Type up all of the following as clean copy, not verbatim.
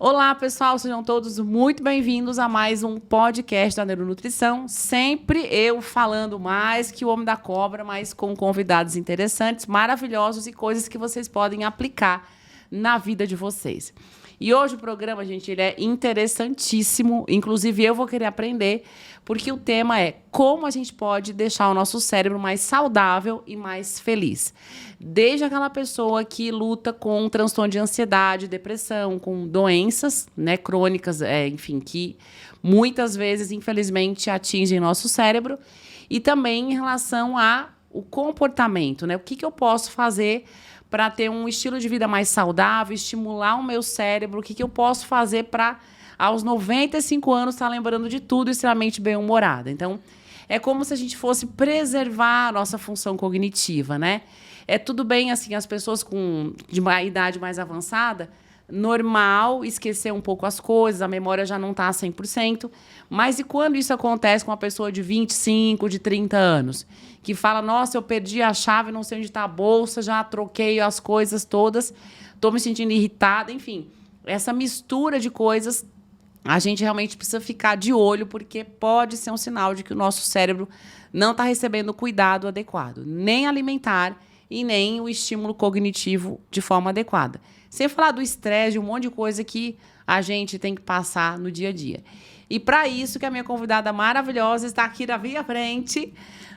Olá, pessoal, sejam todos muito bem-vindos a mais um podcast da Neuronutrição. Sempre eu falando mais que o Homem da Cobra, mas com convidados interessantes, maravilhosos e coisas que vocês podem aplicar na vida de vocês. E hoje o programa, gente, ele é interessantíssimo. Inclusive, eu vou querer aprender, porque o tema é como a gente pode deixar o nosso cérebro mais saudável e mais feliz. Desde aquela pessoa que luta com transtorno de ansiedade, depressão, com doenças, né, crônicas, enfim, que muitas vezes, infelizmente, atingem nosso cérebro. E também em relação ao comportamento, né? O que eu posso fazer para ter um estilo de vida mais saudável, estimular o meu cérebro, o que eu posso fazer para, aos 95 anos, estar lembrando de tudo e extremamente bem-humorada. Então, é como se a gente fosse preservar a nossa função cognitiva, né? É tudo bem, assim, as pessoas de uma idade mais avançada, normal esquecer um pouco as coisas, a memória já não está 100%, mas e quando isso acontece com uma pessoa de 25, de 30 anos, que fala, nossa, eu perdi a chave, não sei onde está a bolsa, já troquei as coisas todas, estou me sentindo irritada, enfim, essa mistura de coisas, a gente realmente precisa ficar de olho, porque pode ser um sinal de que o nosso cérebro não está recebendo o cuidado adequado, nem alimentar e nem o estímulo cognitivo de forma adequada. Sem falar do estresse, de um monte de coisa que a gente tem que passar no dia a dia. E para isso que a minha convidada maravilhosa está aqui na minha frente,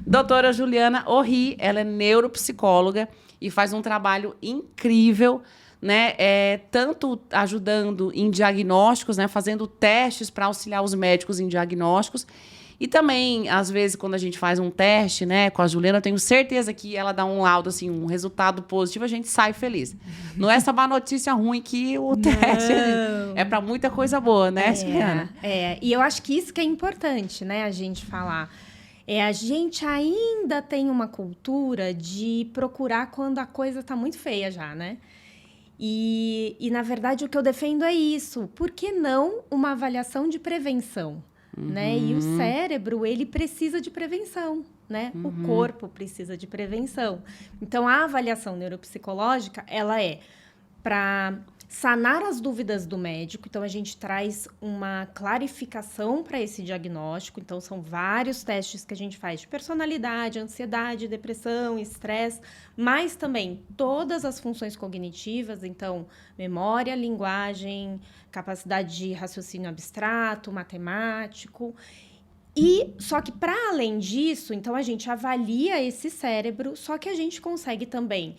doutora Juliana Orri. Ela é neuropsicóloga e faz um trabalho incrível, né? Tanto ajudando em diagnósticos, né? Fazendo testes para auxiliar os médicos em diagnósticos. E também, às vezes, quando a gente faz um teste, né, com a Juliana, eu tenho certeza que ela dá um laudo, assim, um resultado positivo, a gente sai feliz. Não é essa má notícia ruim que o teste é para muita coisa boa, né, Juliana? E eu acho que isso que é importante, né, a gente falar. A gente ainda tem uma cultura de procurar quando a coisa está muito feia já, né? E, na verdade, o que eu defendo é isso. Por que não uma avaliação de prevenção? Né? E o cérebro, ele precisa de prevenção, né? O corpo precisa de prevenção. Então, a avaliação neuropsicológica, ela é para sanar as dúvidas do médico. Então, a gente traz uma clarificação para esse diagnóstico. Então, são vários testes que a gente faz de personalidade, ansiedade, depressão, estresse, mas também todas as funções cognitivas. Então, memória, linguagem, capacidade de raciocínio abstrato, matemático. E só que, para além disso, então, a gente avalia esse cérebro, só que a gente consegue também,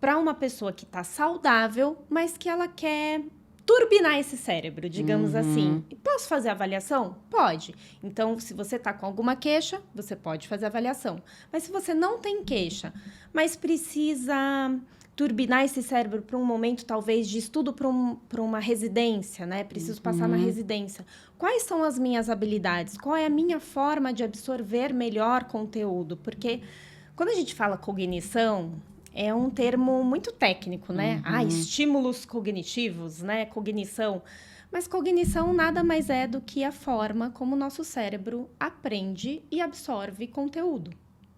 para uma pessoa que está saudável, mas que ela quer turbinar esse cérebro, digamos assim. E posso fazer avaliação? Pode. Então, se você está com alguma queixa, você pode fazer avaliação. Mas se você não tem queixa, mas precisa turbinar esse cérebro para um momento, talvez, de estudo para uma residência, né? Preciso passar na residência. Quais são as minhas habilidades? Qual é a minha forma de absorver melhor conteúdo? Porque quando a gente fala cognição, é um termo muito técnico, né? Estímulos cognitivos, né? Cognição. Mas cognição nada mais é do que a forma como o nosso cérebro aprende e absorve conteúdo,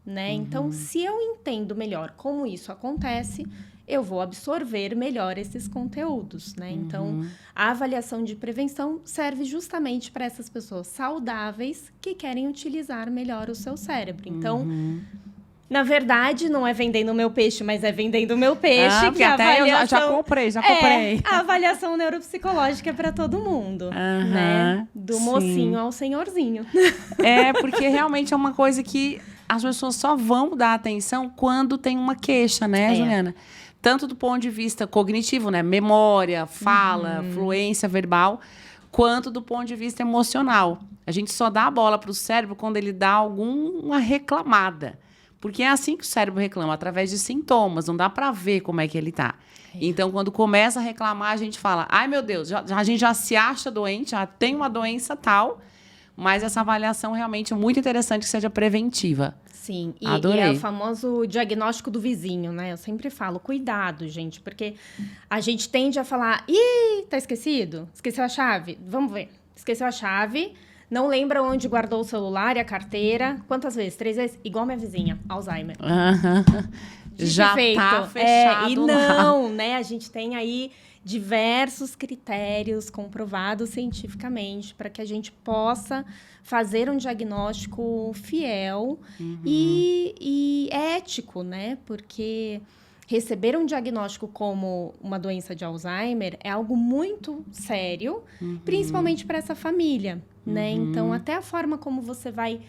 né? Então, se eu entendo melhor como isso acontece, eu vou absorver melhor esses conteúdos, né? Então, a avaliação de prevenção serve justamente para essas pessoas saudáveis que querem utilizar melhor o seu cérebro. Então, na verdade, não é vendendo o meu peixe, mas é vendendo o meu peixe. Que até eu já comprei. A avaliação neuropsicológica é para todo mundo, né? Do mocinho ao senhorzinho. Porque realmente é uma coisa que as pessoas só vão dar atenção quando tem uma queixa, né, Juliana? Tanto do ponto de vista cognitivo, né? Memória, fala, fluência verbal, quanto do ponto de vista emocional. A gente só dá a bola para o cérebro quando ele dá alguma reclamada. Porque é assim que o cérebro reclama, através de sintomas, não dá para ver como é que ele está. Então, quando começa a reclamar, a gente fala, ai meu Deus, a gente já se acha doente, já tem uma doença tal, mas essa avaliação realmente é muito interessante que seja preventiva. Sim, e Adorei. é o famoso diagnóstico do vizinho, né? Eu sempre falo, cuidado, gente, porque a gente tende a falar, tá esquecido? Esqueceu a chave? Vamos ver. Esqueceu a chave, não lembra onde guardou o celular e a carteira. Quantas vezes? 3 vezes? Igual minha vizinha, Alzheimer. já tá fechado e não, né? A gente tem aí diversos critérios comprovados cientificamente para que a gente possa fazer um diagnóstico fiel e ético, né? Porque receber um diagnóstico como uma doença de Alzheimer é algo muito sério, principalmente para essa família, né? Então, até a forma como você vai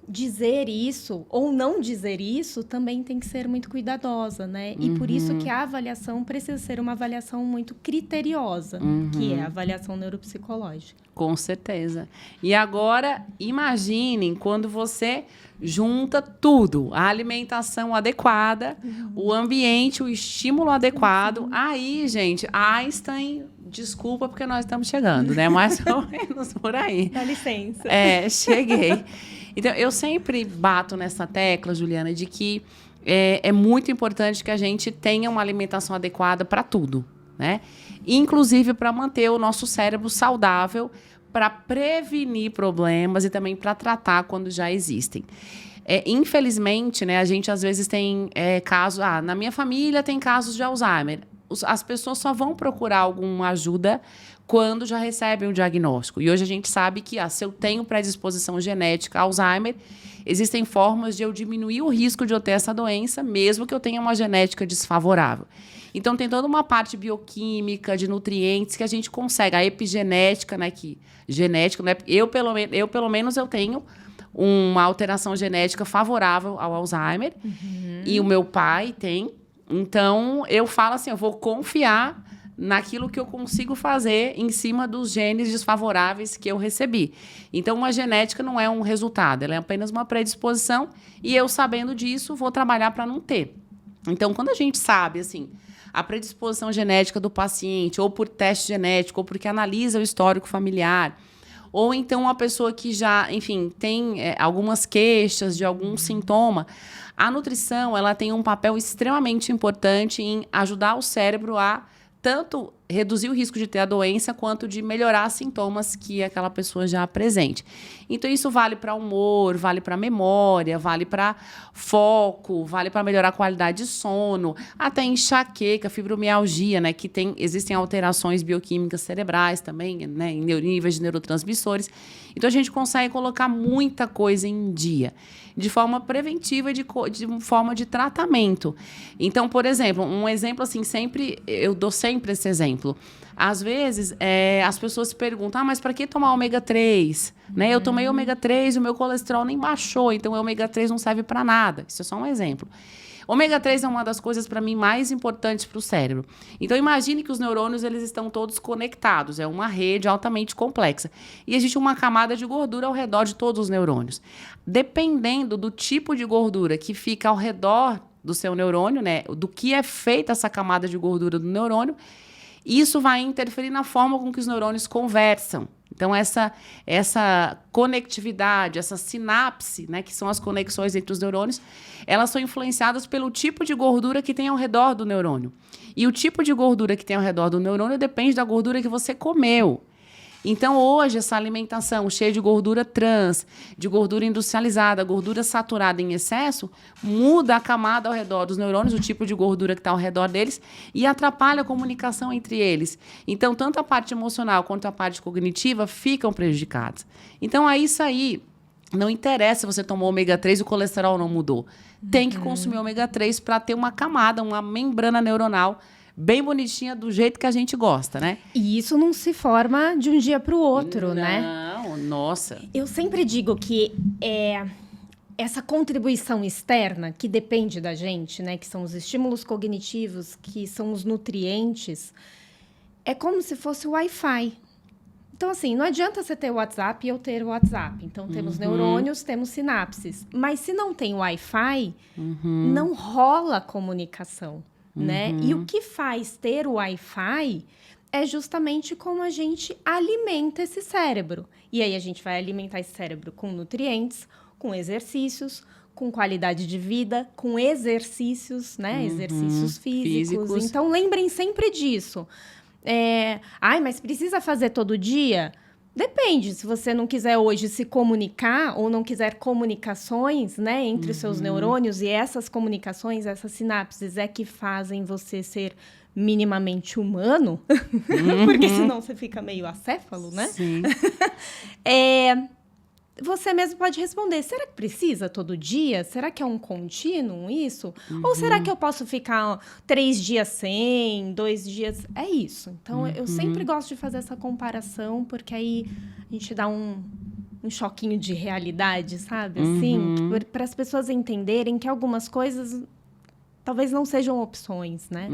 dizer isso ou não dizer isso também tem que ser muito cuidadosa, né? E por isso que a avaliação precisa ser uma avaliação muito criteriosa, que é a avaliação neuropsicológica. Com certeza. E agora, imaginem quando você junta tudo, a alimentação adequada, o ambiente, o estímulo adequado. Aí, gente, Einstein, desculpa porque nós estamos chegando, né? Mais ou menos por aí. Dá licença. Cheguei. Então, eu sempre bato nessa tecla, Juliana, de que é muito importante que a gente tenha uma alimentação adequada para tudo, né? Inclusive para manter o nosso cérebro saudável, para prevenir problemas e também para tratar quando já existem. Infelizmente, né, a gente às vezes tem casos... na minha família tem casos de Alzheimer. As pessoas só vão procurar alguma ajuda quando já recebem o diagnóstico. E hoje a gente sabe que se eu tenho predisposição genética a Alzheimer, existem formas de eu diminuir o risco de eu ter essa doença, mesmo que eu tenha uma genética desfavorável. Então, tem toda uma parte bioquímica, de nutrientes, que a gente consegue. A epigenética, né? Genética, né? Eu, pelo menos, eu tenho uma alteração genética favorável ao Alzheimer. E o meu pai tem. Então, eu falo assim, eu vou confiar naquilo que eu consigo fazer em cima dos genes desfavoráveis que eu recebi. Então, uma genética não é um resultado, ela é apenas uma predisposição. E eu, sabendo disso, vou trabalhar para não ter. Então, quando a gente sabe, assim... a predisposição genética do paciente, ou por teste genético, ou porque analisa o histórico familiar, ou então uma pessoa que já, enfim, tem algumas queixas de algum sintoma, a nutrição ela tem um papel extremamente importante em ajudar o cérebro a tanto reduzir o risco de ter a doença, quanto de melhorar sintomas que aquela pessoa já apresente. Então, isso vale para humor, vale para memória, vale para foco, vale para melhorar a qualidade de sono, até enxaqueca, fibromialgia, né, que existem alterações bioquímicas cerebrais também, né, em níveis de neurotransmissores. Então, a gente consegue colocar muita coisa em dia, de forma preventiva, de forma de tratamento. Então, por exemplo, um exemplo assim, eu dou sempre esse exemplo. Às vezes, as pessoas se perguntam, mas para que tomar ômega 3? Né? Eu tomei ômega 3 e o meu colesterol nem baixou, então o ômega 3 não serve para nada. Isso é só um exemplo. Ômega 3 é uma das coisas, para mim, mais importantes para o cérebro. Então, imagine que os neurônios eles estão todos conectados. É uma rede altamente complexa. E existe uma camada de gordura ao redor de todos os neurônios. Dependendo do tipo de gordura que fica ao redor do seu neurônio, né, do que é feita essa camada de gordura do neurônio, isso vai interferir na forma com que os neurônios conversam. Então, essa conectividade, essa sinapse, né, que são as conexões entre os neurônios, elas são influenciadas pelo tipo de gordura que tem ao redor do neurônio. E o tipo de gordura que tem ao redor do neurônio depende da gordura que você comeu. Então, hoje, essa alimentação cheia de gordura trans, de gordura industrializada, gordura saturada em excesso, muda a camada ao redor dos neurônios, o tipo de gordura que está ao redor deles, e atrapalha a comunicação entre eles. Então, tanto a parte emocional quanto a parte cognitiva ficam prejudicadas. Então, isso aí, não interessa se você tomou ômega 3 e o colesterol não mudou. Tem que consumir ômega 3 para ter uma camada, uma membrana neuronal bem bonitinha, do jeito que a gente gosta, né? E isso não se forma de um dia para o outro, né? Não, nossa. Eu sempre digo que essa contribuição externa, que depende da gente, né? Que são os estímulos cognitivos, que são os nutrientes, é como se fosse o Wi-Fi. Então, assim, não adianta você ter o WhatsApp e eu ter o WhatsApp. Então, temos neurônios, temos sinapses. Mas se não tem Wi-Fi, não rola comunicação. Né? E o que faz ter o Wi-Fi é justamente como a gente alimenta esse cérebro. E aí a gente vai alimentar esse cérebro com nutrientes, com exercícios, com qualidade de vida, com exercícios, né? Exercícios físicos. Então, lembrem sempre disso. Mas precisa fazer todo dia? Depende, se você não quiser hoje se comunicar ou não quiser comunicações, né, entre os seus neurônios, e essas comunicações, essas sinapses é que fazem você ser minimamente humano, porque senão você fica meio acéfalo, né? Sim. Você mesmo pode responder, será que precisa todo dia? Será que é um contínuo isso? Ou será que eu posso ficar 3 dias sem, 2 dias? É isso. Então, eu sempre gosto de fazer essa comparação, porque aí a gente dá um choquinho de realidade, sabe? Assim, para as pessoas entenderem que algumas coisas talvez não sejam opções, né?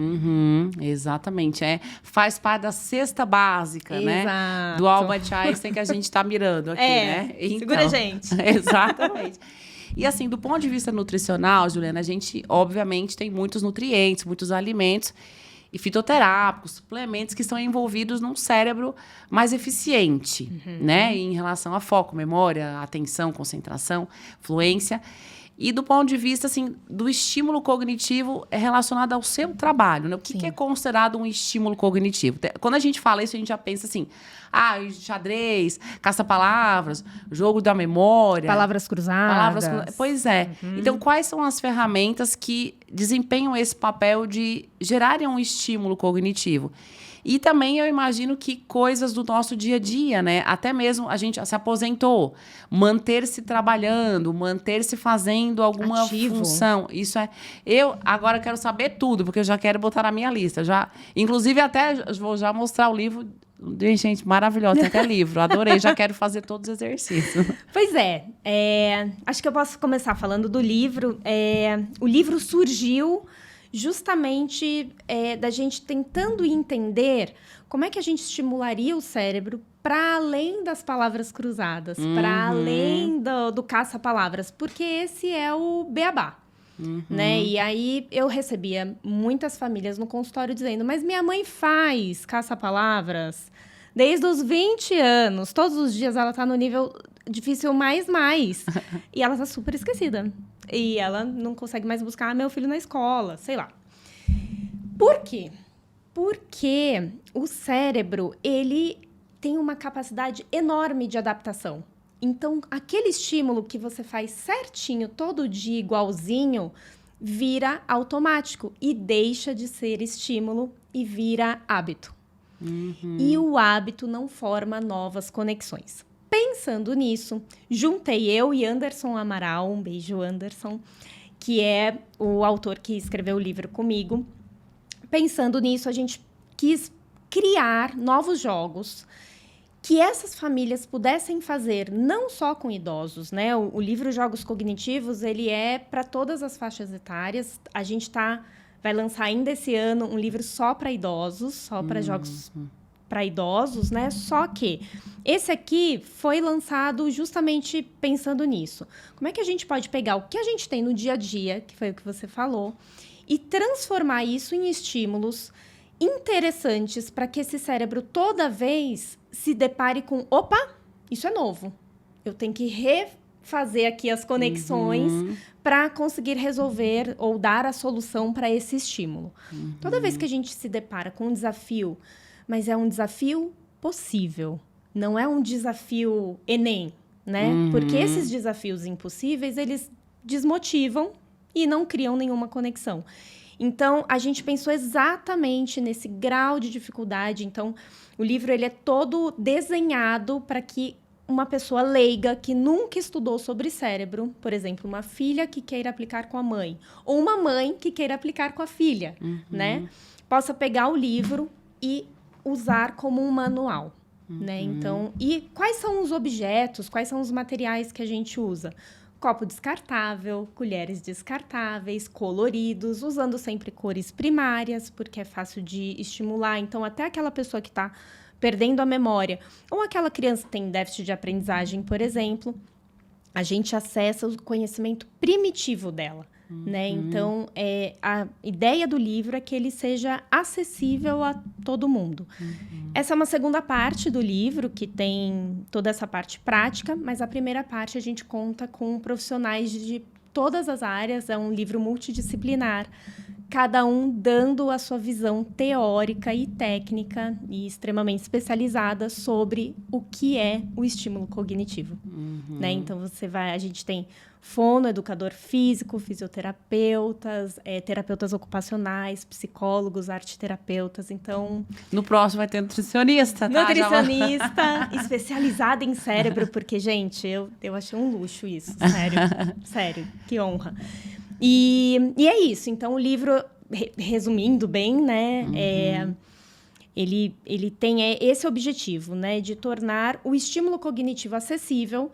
Exatamente. Faz parte da cesta básica, né? Exato. Do Albert Einstein que a gente está mirando aqui, né? Então, segura a gente. Exatamente. E assim, do ponto de vista nutricional, Juliana, a gente, obviamente, tem muitos nutrientes, muitos alimentos e fitoterápicos, suplementos que são envolvidos num cérebro mais eficiente, né? Em relação a foco, memória, atenção, concentração, fluência. E do ponto de vista, assim, do estímulo cognitivo relacionado ao seu trabalho, né? O que é considerado um estímulo cognitivo? Quando a gente fala isso, a gente já pensa assim, xadrez, caça-palavras, jogo da memória. Palavras cruzadas. Pois é. Então, quais são as ferramentas que desempenham esse papel de gerarem um estímulo cognitivo? E também eu imagino que coisas do nosso dia a dia, né? Até mesmo a gente se aposentou, manter-se trabalhando, manter-se fazendo alguma função. Isso é. Eu agora quero saber tudo, porque eu já quero botar na minha lista. Inclusive, até vou já mostrar o livro. Gente, maravilhoso, tem até livro. Adorei, já quero fazer todos os exercícios. Pois acho que eu posso começar falando do livro. O livro surgiu justamente da gente tentando entender como é que a gente estimularia o cérebro para além das palavras cruzadas, para além do caça-palavras, porque esse é o beabá. Né? E aí eu recebia muitas famílias no consultório dizendo, mas minha mãe faz caça-palavras desde os 20 anos, todos os dias ela está no nível difícil mais, e ela está super esquecida. E ela não consegue mais buscar meu filho na escola, sei lá. Por quê? Porque o cérebro, ele tem uma capacidade enorme de adaptação. Então, aquele estímulo que você faz certinho, todo dia, igualzinho, vira automático e deixa de ser estímulo e vira hábito. E o hábito não forma novas conexões. Pensando nisso, juntei eu e Anderson Amaral, um beijo, Anderson, que é o autor que escreveu o livro comigo. Pensando nisso, a gente quis criar novos jogos que essas famílias pudessem fazer, não só com idosos, né? O livro Jogos Cognitivos, ele é para todas as faixas etárias. A gente vai lançar ainda esse ano um livro só para idosos, só para jogos para idosos, né? Só que esse aqui foi lançado justamente pensando nisso. Como é que a gente pode pegar o que a gente tem no dia a dia, que foi o que você falou, e transformar isso em estímulos interessantes para que esse cérebro toda vez se depare com, opa, isso é novo. Eu tenho que refazer aqui as conexões para conseguir resolver ou dar a solução para esse estímulo. Toda vez que a gente se depara com um desafio, mas é um desafio possível, não é um desafio Enem, né? Porque esses desafios impossíveis, eles desmotivam e não criam nenhuma conexão. Então, a gente pensou exatamente nesse grau de dificuldade. Então, o livro ele é todo desenhado para que uma pessoa leiga que nunca estudou sobre cérebro, por exemplo, uma filha que queira aplicar com a mãe, ou uma mãe que queira aplicar com a filha, né? Possa pegar o livro e usar como um manual, né? Então, e quais são os objetos, quais são os materiais que a gente usa? Copo descartável, colheres descartáveis, coloridos, usando sempre cores primárias, porque é fácil de estimular. Então, até aquela pessoa que está perdendo a memória, ou aquela criança que tem déficit de aprendizagem, por exemplo, a gente acessa o conhecimento primitivo dela, né? Então, a ideia do livro é que ele seja acessível a todo mundo. Essa é uma segunda parte do livro, que tem toda essa parte prática, mas a primeira parte a gente conta com profissionais de todas as áreas, é um livro multidisciplinar, cada um dando a sua visão teórica e técnica e extremamente especializada sobre o que é o estímulo cognitivo. Né? Então, a gente tem fono, educador físico, fisioterapeutas, terapeutas ocupacionais, psicólogos, arteterapeutas. Então, no próximo vai ter nutricionista, tá? Nutricionista especializada em cérebro, porque, gente, eu achei um luxo isso, sério. Sério, que honra. E é isso. Então, o livro, resumindo bem, né, ele tem esse objetivo, né, de tornar o estímulo cognitivo acessível,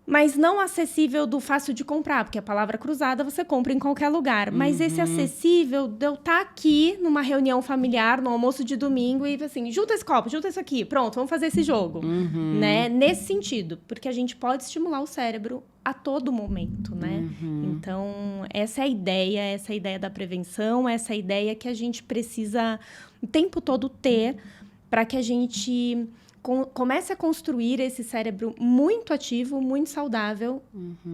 mas não acessível do fácil de comprar, porque a palavra cruzada você compra em qualquer lugar. Mas esse acessível de eu estar aqui numa reunião familiar, no almoço de domingo, e assim, junta esse copo, junta isso aqui, pronto, vamos fazer esse jogo. Né? Nesse sentido, porque a gente pode estimular o cérebro a todo momento, né? Então, essa é a ideia da prevenção, essa é a ideia que a gente precisa o tempo todo ter para que a gente comece a construir esse cérebro muito ativo, muito saudável,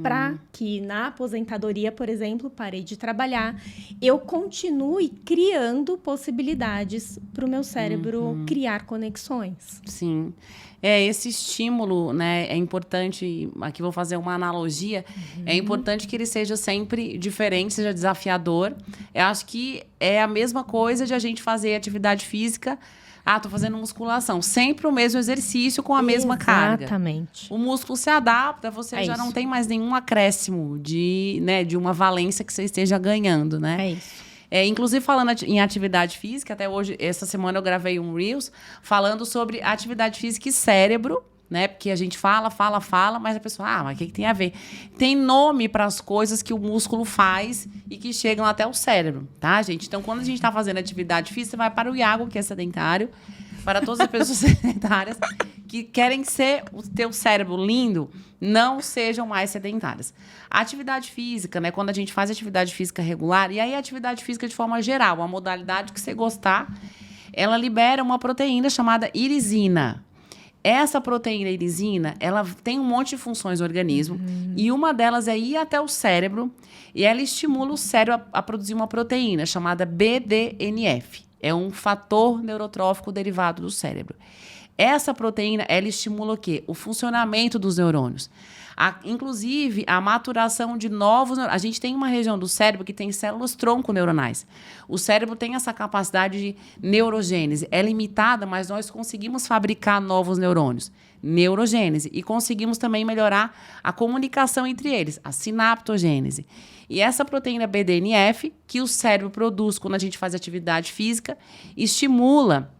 para que na aposentadoria, por exemplo, parei de trabalhar, eu continue criando possibilidades para o meu cérebro criar conexões. Sim. Esse estímulo, né, é importante, aqui vou fazer uma analogia, é importante que ele seja sempre diferente, seja desafiador. Eu acho que é a mesma coisa de a gente fazer atividade física. Tô fazendo musculação. Sempre o mesmo exercício com a mesma carga. Exatamente. O músculo se adapta, você já não tem mais nenhum acréscimo de uma valência que você esteja ganhando, né? É isso. Inclusive, falando em atividade física, até hoje, essa semana eu gravei um Reels falando sobre atividade física e cérebro, né? Porque a gente fala, mas a pessoa, mas o que tem a ver? Tem nome para as coisas que o músculo faz e que chegam até o cérebro, tá, gente? Então, quando a gente está fazendo atividade física, você vai para o Iago, que é sedentário, para todas as pessoas sedentárias que querem ser o teu cérebro lindo, não sejam mais sedentárias. A atividade física, né? Quando a gente faz atividade física regular, e aí a atividade física de forma geral, a modalidade que você gostar, ela libera uma proteína chamada irisina. Essa proteína irisina, ela tem um monte de funções no organismo, e uma delas é ir até o cérebro, e ela estimula o cérebro a produzir uma proteína chamada BDNF. É um fator neurotrófico derivado do cérebro. Essa proteína, ela estimula o quê? O funcionamento dos neurônios. Inclusive, a maturação de novos neurônios. A gente tem uma região do cérebro que tem células tronco neuronais. O cérebro tem essa capacidade de neurogênese. É limitada, mas nós conseguimos fabricar novos neurônios. Neurogênese. E conseguimos também melhorar a comunicação entre eles, a sinaptogênese. E essa proteína BDNF, que o cérebro produz quando a gente faz atividade física, estimula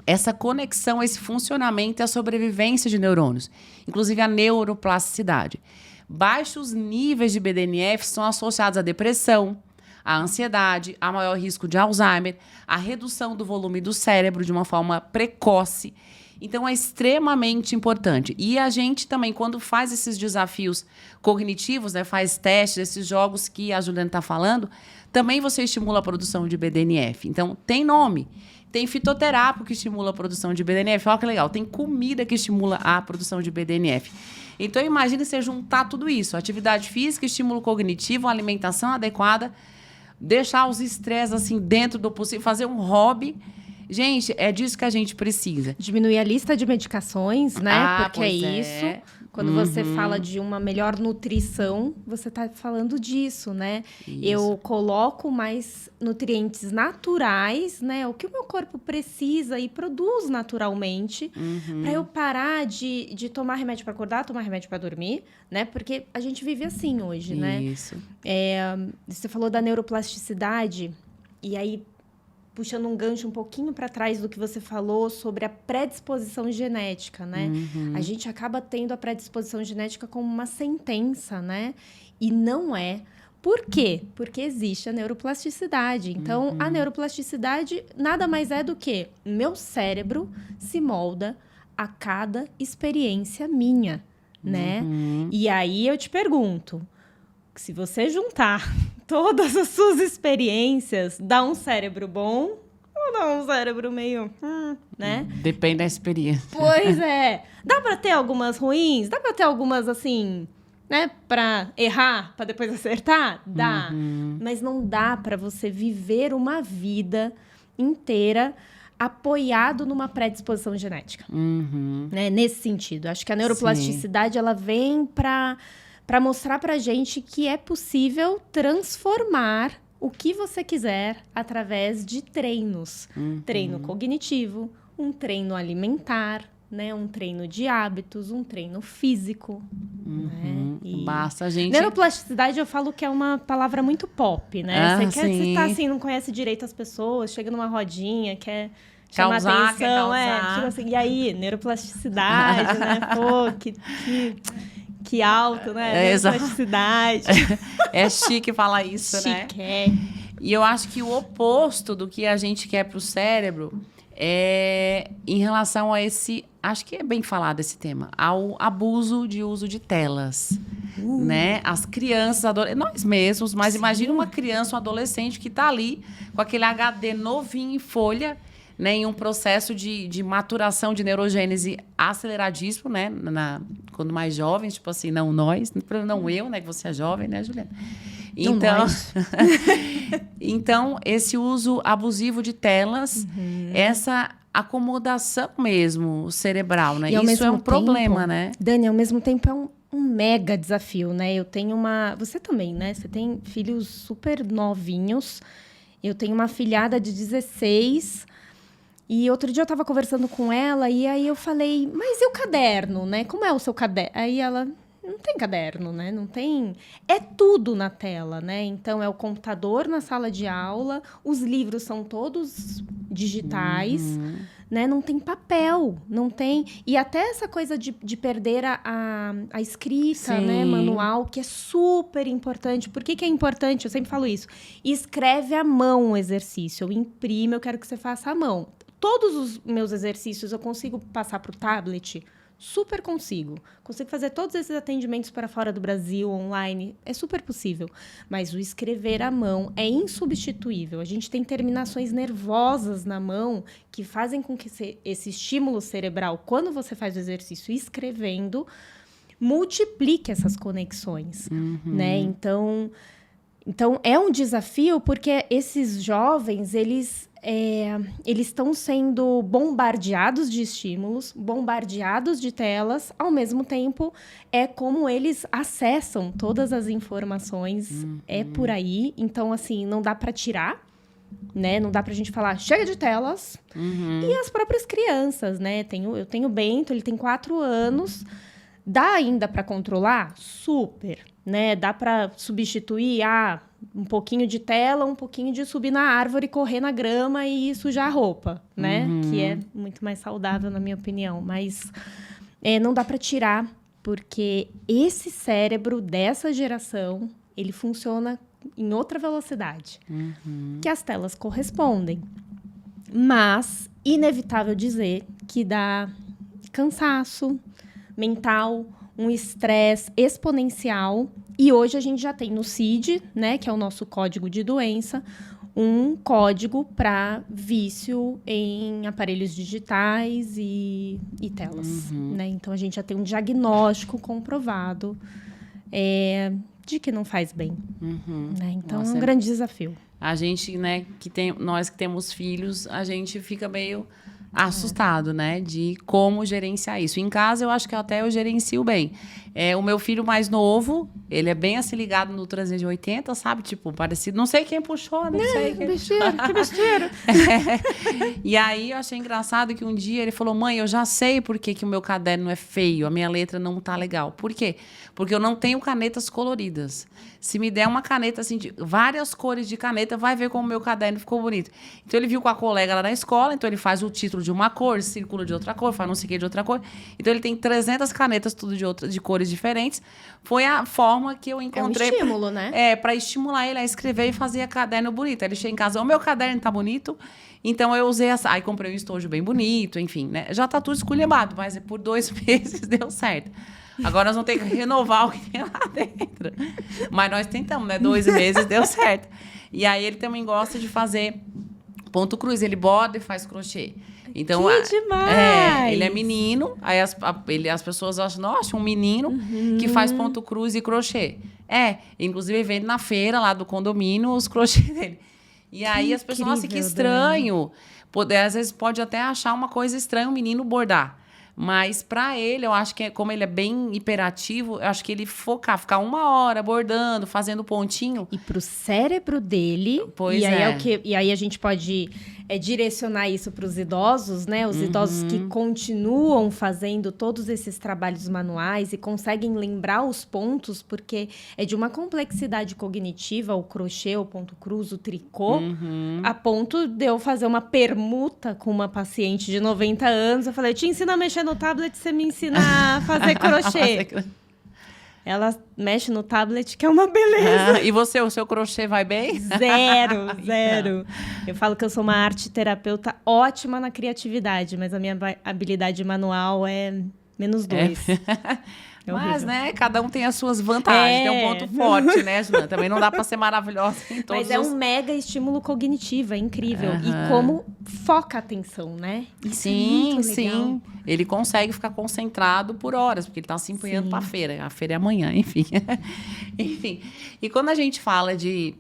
essa conexão, esse funcionamento e a sobrevivência de neurônios, inclusive a neuroplasticidade. Baixos níveis de BDNF são associados à depressão, à ansiedade, a maior risco de Alzheimer, a redução do volume do cérebro de uma forma precoce. Então, é extremamente importante. E a gente também, quando faz esses desafios cognitivos, né, faz testes, esses jogos que a Juliana está falando, também você estimula a produção de BDNF. Então, tem nome. Tem fitoterápico que estimula a produção de BDNF. Olha que legal. Tem comida que estimula a produção de BDNF. Então, imagine você juntar tudo isso. Atividade física, estímulo cognitivo, alimentação adequada, deixar os estresses assim dentro do possível, fazer um hobby. Gente, é disso que a gente precisa. Diminuir a lista de medicações, né? Porque é isso. Quando você fala de uma melhor nutrição, você está falando disso, né? Isso. Eu coloco mais nutrientes naturais, né? O que o meu corpo precisa e produz naturalmente, para eu parar de tomar remédio para acordar, tomar remédio para dormir, né? Porque a gente vive assim hoje, né? Isso. Você falou da neuroplasticidade, e aí, puxando um gancho um pouquinho para trás do que você falou sobre a predisposição genética, né? A gente acaba tendo a predisposição genética como uma sentença, né? E não é. Por quê? Porque existe a neuroplasticidade. Então, a neuroplasticidade nada mais é do que meu cérebro se molda a cada experiência minha, né? E aí eu te pergunto, se você juntar todas as suas experiências, dá um cérebro bom ou dá um cérebro meio, né? Depende da experiência. Pois é. Dá pra ter algumas ruins? Dá pra ter algumas, assim, né, para errar, para depois acertar? Dá. Mas não dá para você viver uma vida inteira apoiado numa predisposição genética. Né? Nesse sentido. Acho que a neuroplasticidade ela vem para mostrar para a gente que é possível transformar o que você quiser através de treinos. Treino cognitivo, um treino alimentar, né? Um treino de hábitos, um treino físico. Né? Basta a gente... Neuroplasticidade, eu falo que é uma palavra muito pop, né? Você tá assim, não conhece direito as pessoas, chega numa rodinha, quer chamar atenção. Tipo assim, e aí, neuroplasticidade, né? Pô, que alto, né? Neuroplasticidade. É chique falar isso, né? Chique, E eu acho que o oposto do que a gente quer para o cérebro é em relação a esse... Acho que é bem falado esse tema. Ao abuso de uso de telas. Né? As crianças, nós mesmos, mas imagina uma criança, um adolescente que está ali com aquele HD novinho em folha, né, em um processo de maturação de neurogênese aceleradíssimo, né? Quando mais jovens, tipo assim, não nós, não eu, né? Que você é jovem, né, Juliana? Então, então, esse uso abusivo de telas, essa acomodação mesmo cerebral, né? Isso é um problema, né? Dani, ao mesmo tempo é um mega desafio, né? Eu tenho Você também, né? Você tem filhos super novinhos. Eu tenho uma filhada de 16. E outro dia eu estava conversando com ela e aí eu falei, mas e o caderno, né? Como é o seu caderno? Aí ela, não tem caderno, né? Não tem... É tudo na tela, né? Então, é o computador na sala de aula, os livros são todos digitais, né? Não tem papel, não tem... E até essa coisa de perder a escrita, né? Manual, que é super importante. Por que é importante? Eu sempre falo isso. Escreve à mão o exercício. Eu imprimo, eu quero que você faça à mão. Todos os meus exercícios eu consigo passar para o tablet? Super consigo. Consigo fazer todos esses atendimentos para fora do Brasil, online. É super possível. Mas o escrever à mão é insubstituível. A gente tem terminações nervosas na mão que fazem com que esse estímulo cerebral, quando você faz o exercício escrevendo, multiplique essas conexões. Né? Então, é um desafio porque esses jovens, eles estão sendo bombardeados de estímulos, bombardeados de telas, ao mesmo tempo é como eles acessam todas as informações, é por aí. Então, assim, não dá para tirar, né? Não dá pra gente falar, chega de telas. E as próprias crianças, né? Eu tenho o Bento, ele tem 4 anos, dá ainda para controlar? Super, né? Dá para substituir um pouquinho de tela, um pouquinho de subir na árvore, correr na grama e sujar a roupa, né? Que é muito mais saudável, na minha opinião. Mas não dá para tirar, porque esse cérebro dessa geração, ele funciona em outra velocidade, que as telas correspondem. Mas, inevitável dizer que dá cansaço mental, um estresse exponencial. E hoje a gente já tem no CID, né, que é o nosso código de doença, um código para vício em aparelhos digitais e telas. Né? Então, a gente já tem um diagnóstico comprovado de que não faz bem. Né? Então, é um grande desafio. A gente, né, nós que temos filhos, a gente fica meio assustado, né, de como gerenciar isso. Em casa, eu acho que até eu gerencio bem. O meu filho mais novo, ele é bem assim ligado no 380, sabe? Tipo, parecido. Não sei quem puxou, não sei quem besteira, que besteira. E aí, eu achei engraçado que um dia ele falou, mãe, eu já sei por que o meu caderno é feio, a minha letra não tá legal. Por quê? Porque eu não tenho canetas coloridas. Se me der uma caneta, assim, de várias cores de caneta, vai ver como o meu caderno ficou bonito. Então, ele viu com a colega lá na escola, então ele faz o título de uma cor, círculo de outra cor, faz não sei o que de outra cor. Então, ele tem 300 canetas, tudo de cores diferentes. Foi a forma que eu encontrei. É um estímulo, né? Para estimular ele a escrever e fazer caderno bonito. Aí ele chega em casa, o meu caderno tá bonito. Então, eu usei aí comprei um estojo bem bonito, enfim, né? Já tá tudo esculhambado, mas por 2 meses deu certo. Agora nós vamos ter que renovar o que tem lá dentro. Mas nós tentamos, né? 2 meses deu certo. E aí ele também gosta de fazer Ponto cruz, ele borda e faz crochê. Então, que demais! Ele é menino, aí as pessoas acham, nossa, um menino que faz ponto cruz e crochê. Inclusive vende na feira lá do condomínio os crochê dele. E aí as pessoas, nossa, que estranho. Às vezes pode até achar uma coisa estranha um menino bordar. Mas para ele, eu acho que como ele é bem hiperativo, eu acho que ele ficar 1 hora bordando, fazendo pontinho. E pro cérebro dele, pois e aí a gente pode direcionar isso para os idosos, né? Os idosos que continuam fazendo todos esses trabalhos manuais e conseguem lembrar os pontos, porque é de uma complexidade cognitiva, o crochê, o ponto cruz, o tricô, a ponto de eu fazer uma permuta com uma paciente de 90 anos. Eu falei, te ensino a mexer no tablet, você me ensina a fazer crochê. Ela mexe no tablet, que é uma beleza. E você, o seu crochê vai bem? Zero. Eu falo que eu sou uma arte terapeuta ótima na criatividade, mas a minha habilidade manual é -2. Mas, né, cada um tem as suas vantagens, tem um ponto forte, né, Juliana? Também não dá para ser maravilhosa em todos. Mas um mega estímulo cognitivo, é incrível. E como foca a atenção, né? Isso sim. Ele consegue ficar concentrado por horas, porque ele está se empenhando para a feira. A feira é amanhã, enfim. Enfim. E quando a gente fala de